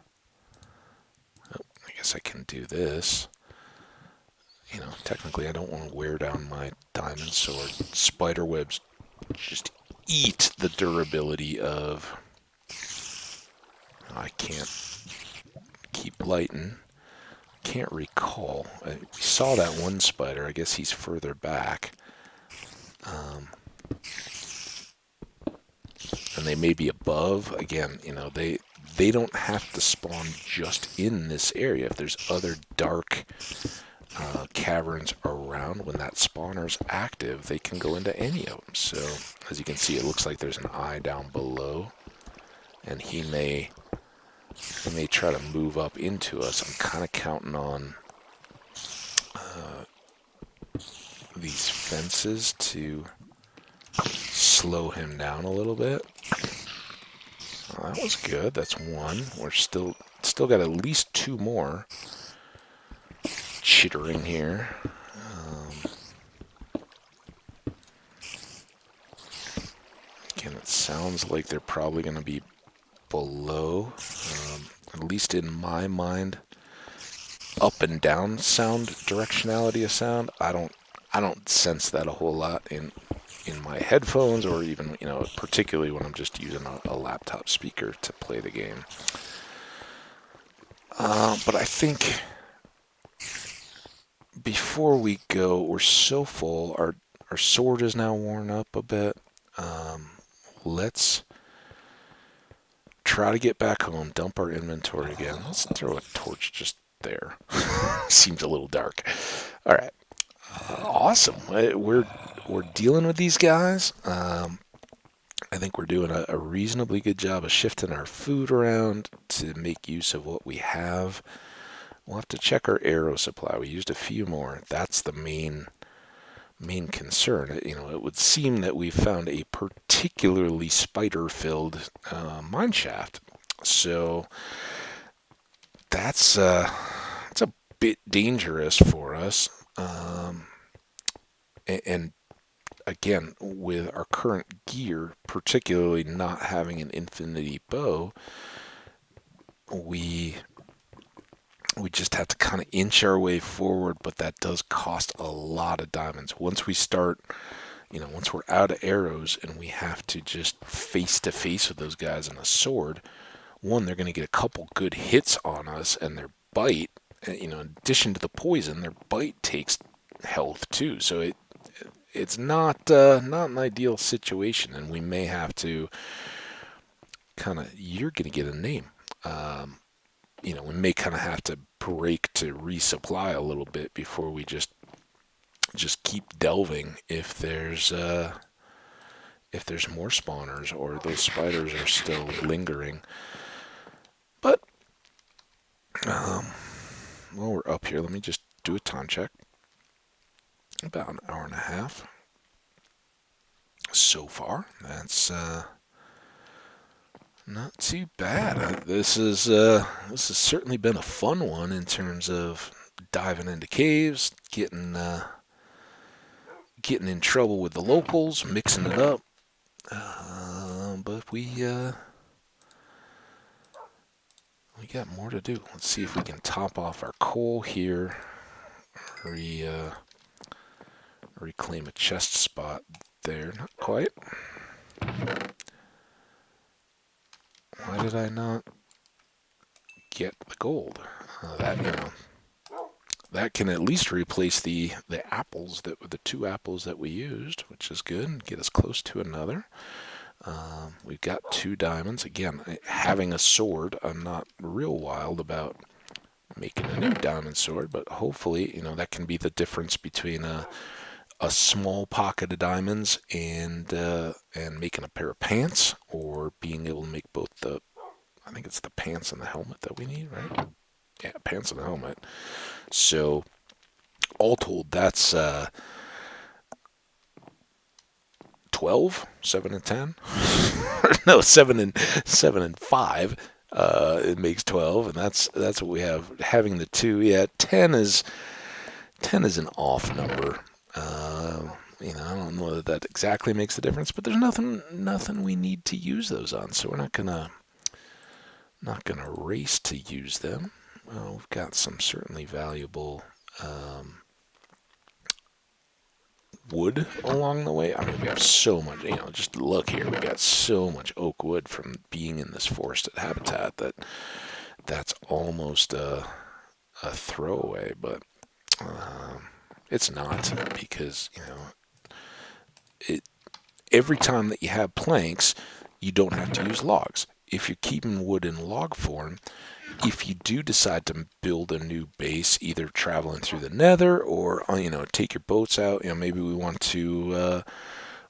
guess I can do this. Technically I don't want to wear down my diamond sword. Spider webs just eat the durability of. I can't keep lighting. Can't recall. I saw that one spider. I guess he's further back. And they may be above. Again, they don't have to spawn just in this area. If there's other dark caverns around, when that spawner's active, they can go into any of them. So, as you can see, it looks like there's an eye down below, and he may try to move up into us. I'm kind of counting on these fences to slow him down a little bit. Oh, that was good. That's one. We're still got at least two more chittering here. Again, it sounds like they're probably going to be below. At least in my mind, up and down sound, directionality of sound. I don't sense that a whole lot in my headphones, or even particularly when I'm just using a laptop speaker to play the game. But I think before we go, we're so full. Our sword is now worn up a bit. Let's try to get back home, dump our inventory again. Let's throw a torch just there. Seems a little dark. All right. Awesome. We're dealing with these guys. I think we're doing a reasonably good job of shifting our food around to make use of what we have. We'll have to check our arrow supply. We used a few more. That's the main concern. It would seem that we found a particularly spider-filled mine shaft. So that's a bit dangerous for us. And again, with our current gear, particularly not having an infinity bow, we just have to kind of inch our way forward, but that does cost a lot of diamonds. Once we start, once we're out of arrows and we have to just face to face with those guys in a sword, one, they're going to get a couple good hits on us, and their bite, in addition to the poison, their bite takes health too. So it's not an ideal situation, and we may have to you're going to get a name. We may kind of have to break to resupply a little bit before we just keep delving if there's more spawners or those spiders are still lingering. But while we're up here, let me just do a time check. About an hour and a half so far. That's not too bad. This has certainly been a fun one in terms of diving into caves, getting in trouble with the locals, mixing it up. we got more to do. Let's see if we can top off our coal here. Reclaim a chest spot there. Not quite. Why did I not get the gold? That can at least replace the apples the 2 apples that we used, which is good. Get us close to another. We've got 2 diamonds. Again, having a sword, I'm not real wild about making a new diamond sword, but hopefully, that can be the difference between a small pocket of diamonds and making a pair of pants, or being able to make both I think it's the pants and the helmet that we need, right? Yeah, pants and a helmet. So, all told, that's 12, 7 and 10. No, 7 and 5. It makes 12, and that's what we have. Having the 2, yeah, 10 is an off number. I don't know that exactly makes a difference, but there's nothing we need to use those on, so we're not gonna race to use them. We've got some certainly valuable wood along the way. I mean, we have so much, just look here. We got so much oak wood from being in this forested habitat that's almost a throwaway, but it's not, because, every time that you have planks, you don't have to use logs. If you're keeping wood in log form, if you do decide to build a new base, either traveling through the nether or, take your boats out, maybe we want to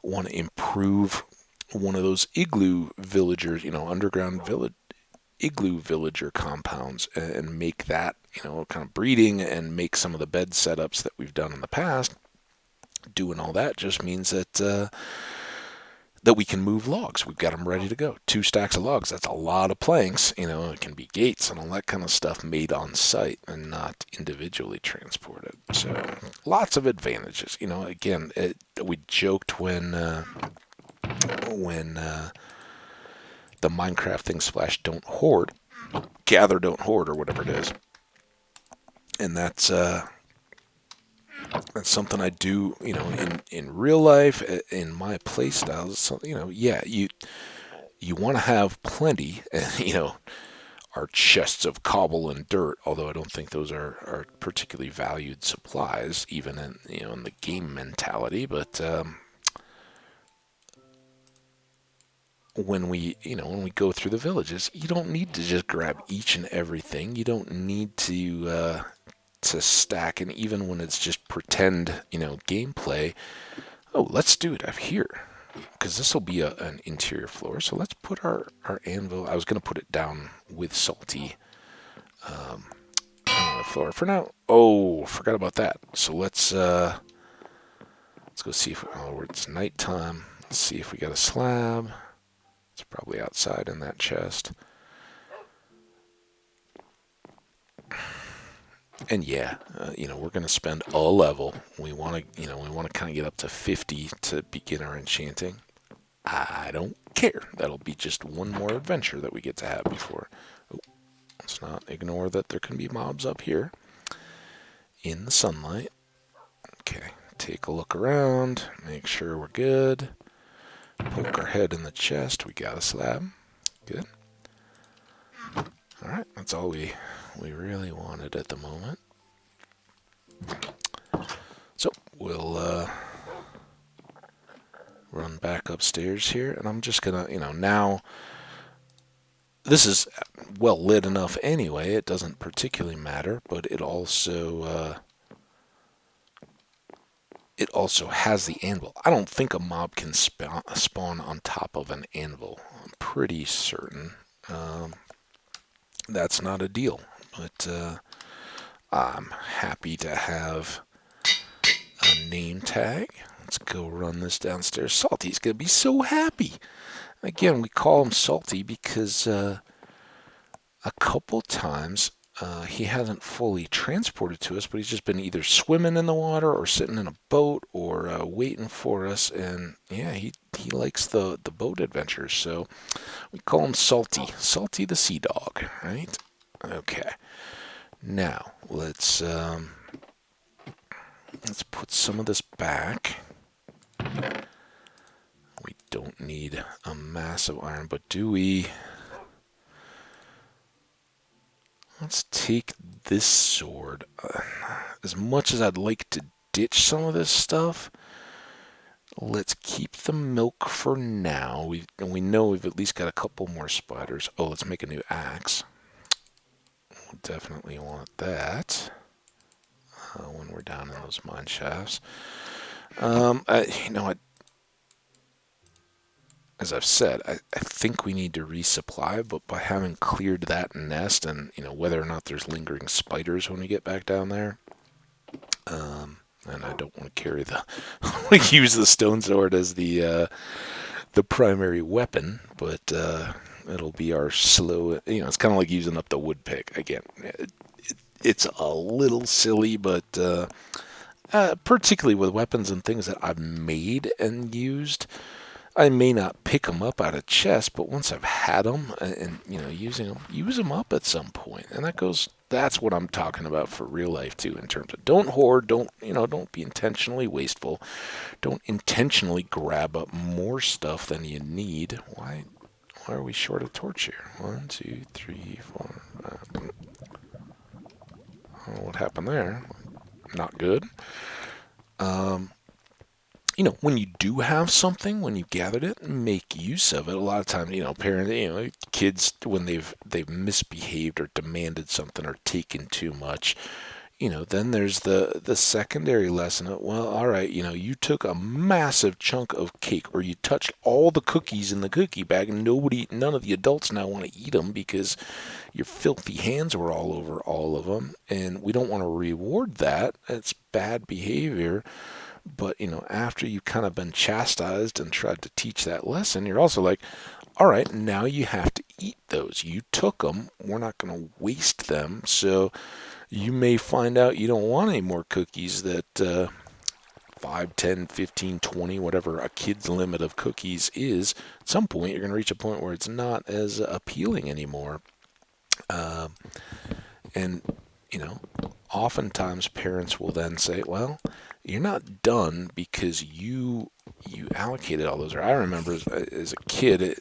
improve one of those igloo villagers, underground village, igloo villager compounds, and make that, kind of breeding, and make some of the bed setups that we've done in the past. Doing all that just means that we can move logs. We've got them ready to go. 2 stacks of logs, that's a lot of planks. It can be gates and all that kind of stuff made on site and not individually transported. So lots of advantages. Again, we joked when the Minecraft thing splashed, don't hoard, gather, don't hoard, or whatever it is. And that's something I do, in real life, in my play styles. So, yeah, you want to have plenty, our chests of cobble and dirt, although I don't think those are particularly valued supplies, even in the game mentality. But when we go through the villages, you don't need to just grab each and everything. You don't need to stack, and even when it's just pretend, gameplay, let's do it up here, because this will be an interior floor. So let's put our anvil. I was going to put it down with Salty on the floor for now. Oh, forgot about that. So let's go see if it's nighttime. Let's see if we got a slab. It's probably outside in that chest. And yeah, we're going to spend a level. We want to kind of get up to 50 to begin our enchanting. I don't care. That'll be just one more adventure that we get to have before. Let's not ignore that there can be mobs up here in the sunlight. Okay, take a look around, make sure we're good. Poke our head in the chest. We got a slab. Good. All right, that's all we really wanted at the moment. So we'll run back upstairs here, and I'm just gonna, now this is well lit enough anyway. It doesn't particularly matter, but it also has the anvil. I don't think a mob can spawn on top of an anvil. I'm pretty certain that's not a deal. But I'm happy to have a name tag. Let's go run this downstairs. Salty's going to be so happy. Again, we call him Salty because a couple times he hasn't fully transported to us, but he's just been either swimming in the water or sitting in a boat or waiting for us. And yeah, he likes the boat adventures. So we call him Salty. Salty the sea dog, right? Okay. Now let's put some of this back. We don't need a massive iron, but do we? Let's take this sword. As much as I'd like to ditch some of this stuff, let's keep the milk for now. We know we've at least got a couple more spiders. Oh, let's make a new axe. We'll definitely want that when we're down in those mine shafts. As I've said, I think we need to resupply, but by having cleared that nest and, whether or not there's lingering spiders when we get back down there, and I don't want to carry use the stone sword as the primary weapon, but it'll be our slow, it's kind of like using up the wood pick. Again, it's a little silly, but particularly with weapons and things that I've made and used, I may not pick them up out of chest, but once I've had them and using them, use them up at some point. And that's what I'm talking about for real life too, in terms of don't hoard, don't be intentionally wasteful, don't intentionally grab up more stuff than you need. Why are we short of torch here? 1, 2, 3, 4. I don't know what happened there. Not good. When you do have something, when you've gathered it, make use of it. A lot of times, parents, kids, when they've misbehaved or demanded something or taken too much, then there's the secondary lesson of, well, all right, you took a massive chunk of cake or you touched all the cookies in the cookie bag and none of the adults now want to eat them because your filthy hands were all over all of them. And we don't want to reward that. It's bad behavior. But, after you've kind of been chastised and tried to teach that lesson, you're also like, all right, now you have to eat those. You took them. We're not going to waste them. So you may find out you don't want any more cookies that 5, 10, 15, 20, whatever a kid's limit of cookies is. At some point, you're going to reach a point where it's not as appealing anymore. And oftentimes parents will then say, well, you're not done because you allocated all those. Or I remember as a kid,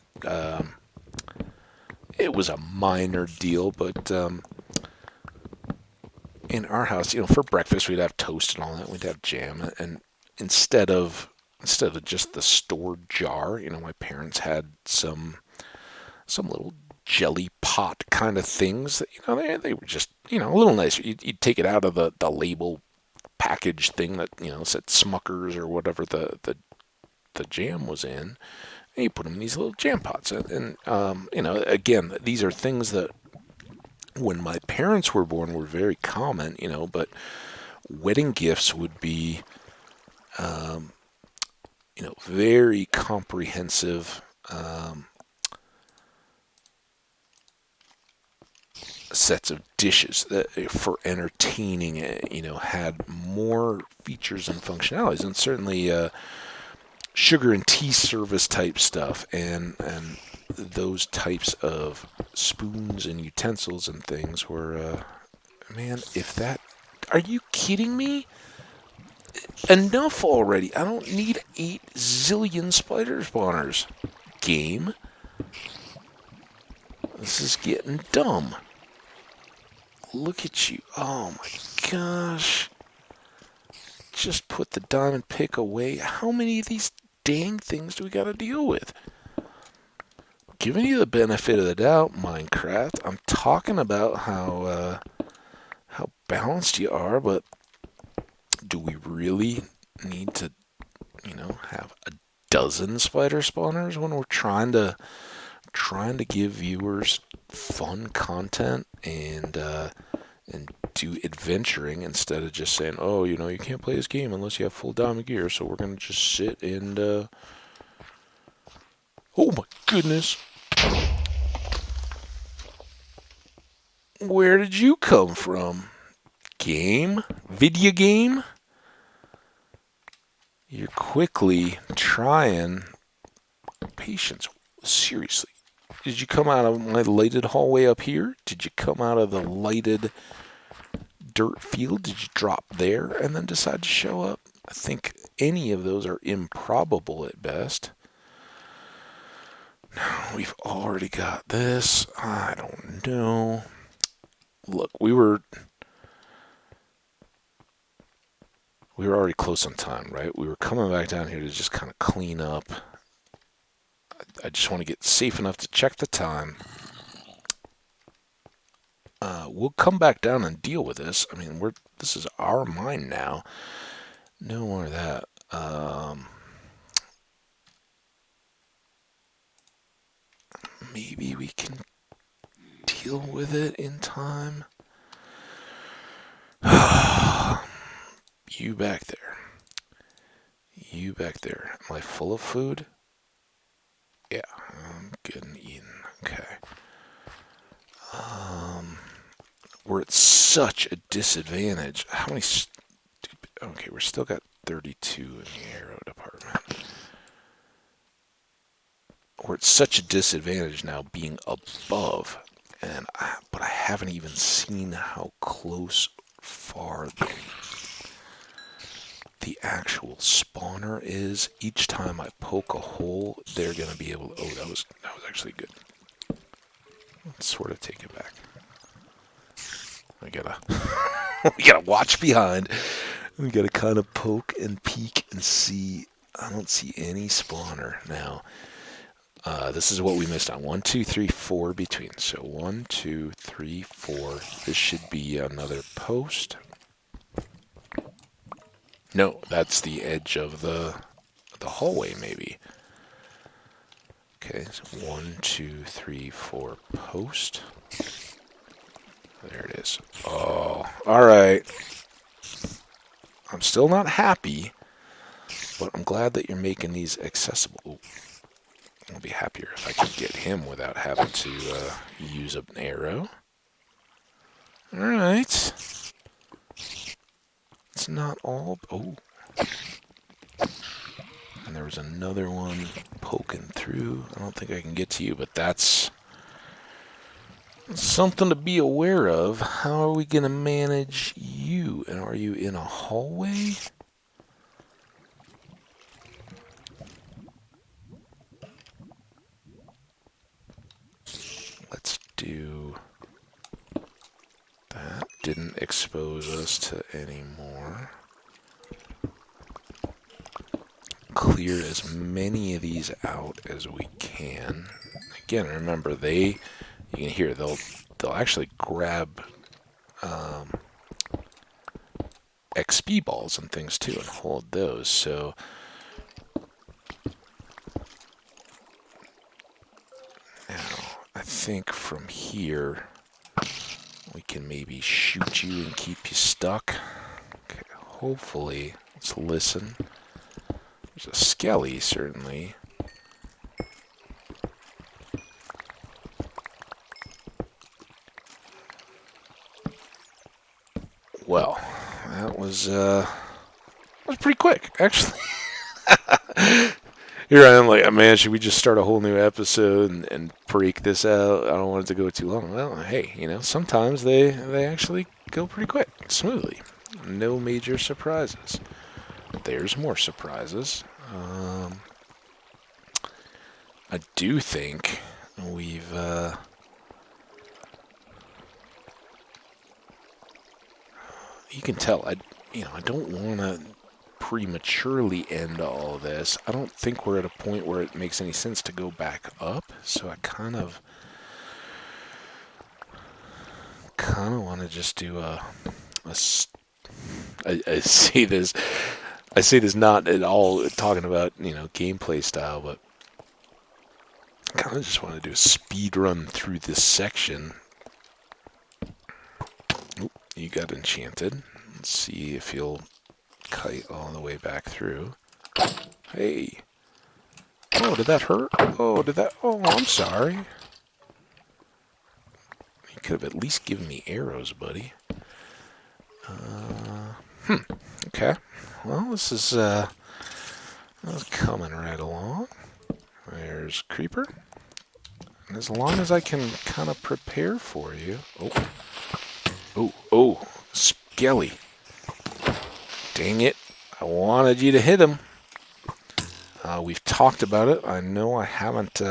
it was a minor deal, but in our house, for breakfast we'd have toast and all that. We'd have jam, and instead of just the stored jar, my parents had some little jelly pot kind of things that, they were just, a little nicer. You'd take it out of the label package thing that, said Smuckers or whatever the jam was in, and you put them in these little jam pots. And again, these are things that when my parents were born were very common, but wedding gifts would be, very comprehensive, sets of dishes that for entertaining, had more features and functionalities, and certainly sugar and tea service type stuff, and those types of spoons and utensils and things were, man, are you kidding me? Enough already. I don't need 8 zillion spider spawners. Game. This is getting dumb. Look at you. Oh my gosh. Just put the diamond pick away. How many of these dang things do we got to deal with? Giving you the benefit of the doubt, Minecraft. I'm talking about how balanced you are, but do we really need to, have a dozen spider spawners when we're trying to give viewers fun content and do adventuring instead of just saying, oh, you can't play this game unless you have full diamond gear, so we're going to just sit and, oh my goodness. Where did you come from? Game? Video game? You're quickly trying. Patience. Seriously. Did you come out of my lighted hallway up here? Did you come out of the lighted dirt field? Did you drop there and then decide to show up? I think any of those are improbable at best. No, we've already got this. I don't know. Look, we were already close on time, right? We were coming back down here to just kind of clean up. I just want to get safe enough to check the time. We'll come back down and deal with this. I mean, this is our mine now. No more of that. Maybe we can deal with it in time. You back there. You back there. Am I full of food? Yeah, I'm good and eating. Okay. We're at such a disadvantage. How many stupid... Okay, we're still got 32 in the arrow department. We're at such a disadvantage now being above. But I haven't even seen how close far the actual spawner is. Each time I poke a hole, they're going to be able to... Oh, that was actually good. Let's sort of take it back. We gotta watch behind. We gotta kind of poke and peek and see. I don't see any spawner now. This is what we missed on. 1, 2, 3, 4 between. So 1, 2, 3, 4. This should be another post. No, that's the edge of the hallway, maybe. Okay, so 1, 2, 3, 4 post. There it is. Oh, alright. I'm still not happy, but I'm glad that you're making these accessible. Ooh, I'll be happier if I can get him without having to use an arrow. Alright. It's not all... Oh. And there was another one poking through. I don't think I can get to you, but that's... something to be aware of. How are we going to manage you? And are you in a hallway? Let's do that. Didn't expose us to any more. Clear as many of these out as we can. Again, remember, you can hear, they'll actually grab XP balls and things too and hold those. So now I think from here we can maybe shoot you and keep you stuck. Okay, hopefully, let's listen. There's a skelly, certainly. Well, that was pretty quick, actually. Here I am like, man, should we just start a whole new episode and break this out? I don't want it to go too long. Well, hey, sometimes they actually go pretty quick, smoothly. No major surprises. There's more surprises. I do think we've... you can tell, I don't want to prematurely end all this. I don't think we're at a point where it makes any sense to go back up, so I kind of want to just do I say this not at all talking about, gameplay style, but I kind of just want to do a speed run through this section. Oop, you got enchanted. Let's see if he'll kite all the way back through. Hey. Oh, did that hurt? Oh, I'm sorry. You could have at least given me arrows, buddy. Okay. Well, this is coming right along. There's Creeper. And as long as I can kind of prepare for you... Oh, Skelly. Dang it. I wanted you to hit him. We've talked about it. I know I haven't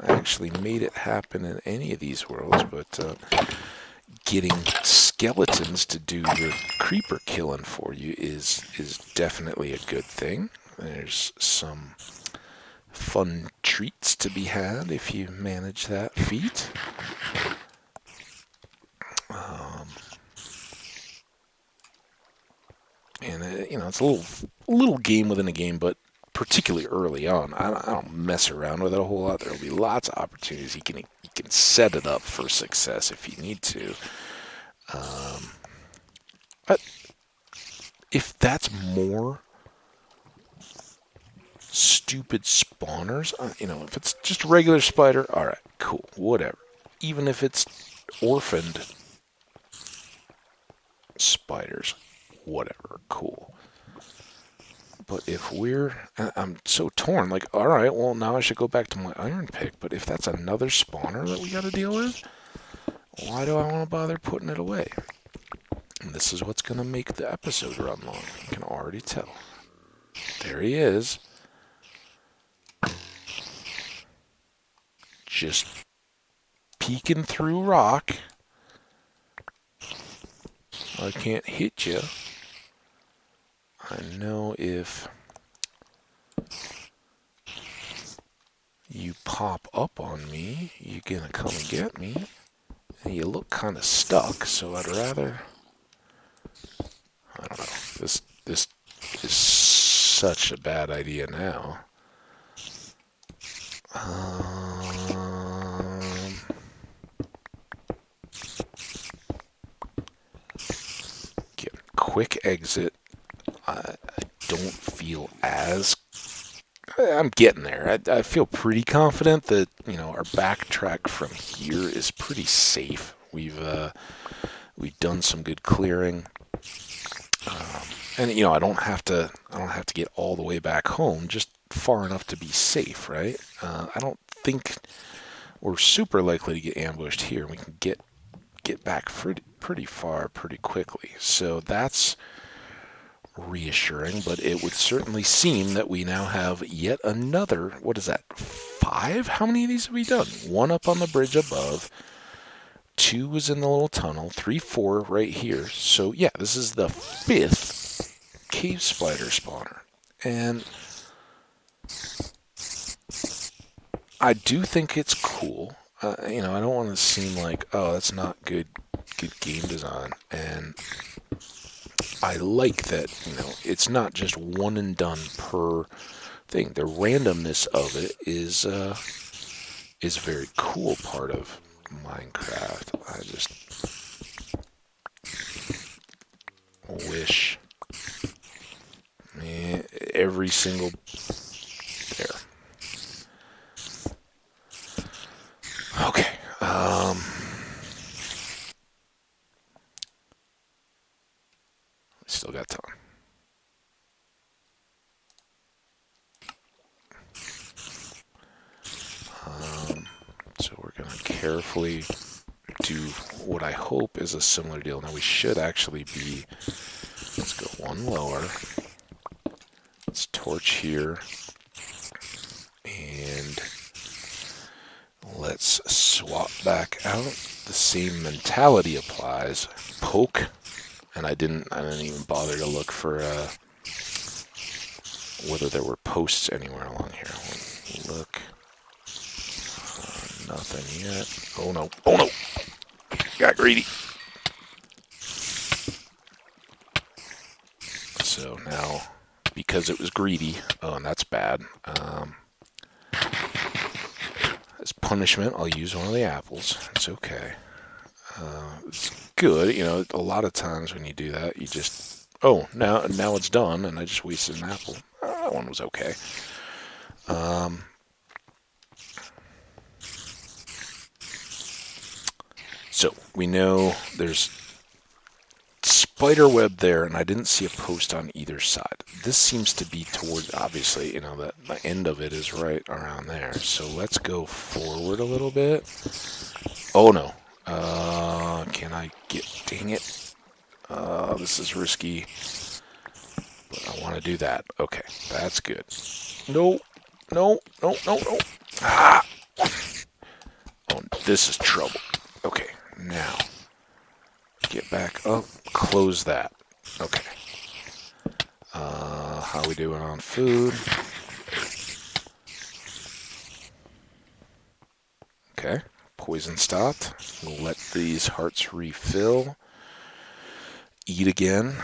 actually made it happen in any of these worlds, but getting skeletons to do your creeper killing for you is definitely a good thing. There's some fun treats to be had if you manage that feat. And it's a little game within a game, but particularly early on, I don't mess around with it a whole lot. There'll be lots of opportunities. You can set it up for success if you need to. But if that's more stupid spawners, if it's just a regular spider, all right, cool, whatever. Even if it's orphaned spiders, whatever, cool. But if I'm so torn, like, all right, well, now I should go back to my iron pick, but if that's another spawner that we got to deal with, why do I want to bother putting it away? And this is what's going to make the episode run long. You can already tell. There he is. Just peeking through rock. I can't hit you. I know if you pop up on me, you're gonna come and get me. And you look kind of stuck, so I'd rather... I don't know. This is such a bad idea now. Get a quick exit. I don't feel as... I'm getting there. I feel pretty confident that, our backtrack from here is pretty safe. We've done some good clearing. And I don't have to get all the way back home, just far enough to be safe, right? I don't think we're super likely to get ambushed here. We can get back pretty far pretty quickly. So that's reassuring, but it would certainly seem that we now have yet another, what is that, 5? How many of these have we done? 1 up on the bridge above, 2 was in the little tunnel, 3, 4 right here. So yeah, this is the 5th cave spider spawner. And I do think it's cool. I don't want to seem like, oh, that's not good game design. And I like that, it's not just one and done per thing. The randomness of it is a very cool part of Minecraft. I just wish every single... There. Okay. Still got time. So we're going to carefully do what I hope is a similar deal. Now we should actually be... Let's go 1 lower. Let's torch here. And let's swap back out. The same mentality applies. Poke. And I didn't even bother to look for whether there were posts anywhere along here. Look. Nothing yet. Oh no. Oh no! Got greedy. So now, because it was greedy, oh, and that's bad. As punishment, I'll use one of the apples. It's okay. It's good. A lot of times when you do that, you just... Oh, now it's done, and I just wasted an apple. That one was okay. So we know there's spider web there, and I didn't see a post on either side. This seems to be toward, obviously, the end of it is right around there. So let's go forward a little bit. Oh no. Can I get, dang it. This is risky, but I want to do that. Okay, that's good. No, no, no, no, no. Ah! Oh, this is trouble. Okay, now get back up, close that. Okay. How we doing on food? Okay, poison stopped. We'll let these hearts refill. Eat again.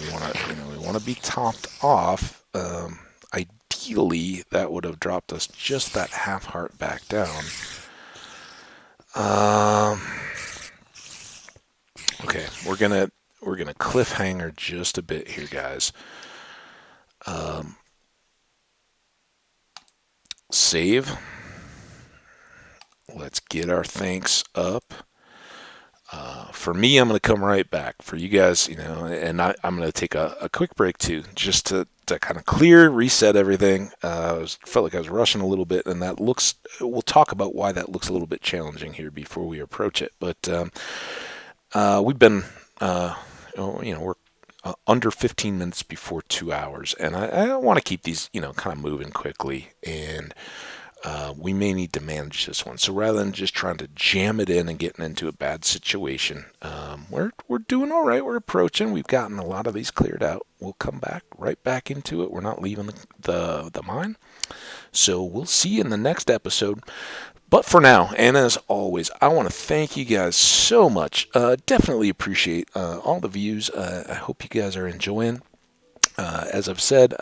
We want to be topped off. Ideally, that would have dropped us just that half heart back down. Okay, we're gonna cliffhanger just a bit here, guys. Save. Let's get our thanks up. For me, I'm going to come right back. For you guys, and I'm going to take a quick break too, just to kind of reset everything. Felt like I was rushing a little bit, and we'll talk about why that looks a little bit challenging here before we approach it. But we've been, we're under 15 minutes before 2 hours, and I want to keep these, kind of moving quickly, and we may need to manage this one. So rather than just trying to jam it in and getting into a bad situation, we're doing all right. We're approaching. We've gotten a lot of these cleared out. We'll come right back into it. We're not leaving the mine. So we'll see you in the next episode. But for now, and as always, I want to thank you guys so much. Definitely appreciate all the views. I hope you guys are enjoying. As I've said,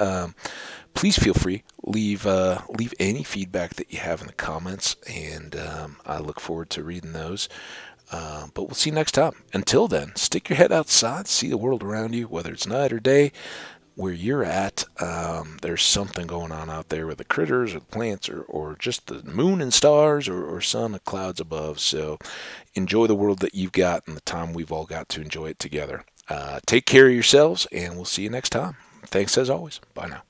please feel free, leave any feedback that you have in the comments, and I look forward to reading those. But we'll see you next time. Until then, stick your head outside, see the world around you, whether it's night or day. Where you're at, there's something going on out there with the critters or the plants or just the moon and stars or sun and clouds above. So enjoy the world that you've got and the time we've all got to enjoy it together. Take care of yourselves, and we'll see you next time. Thanks as always. Bye now.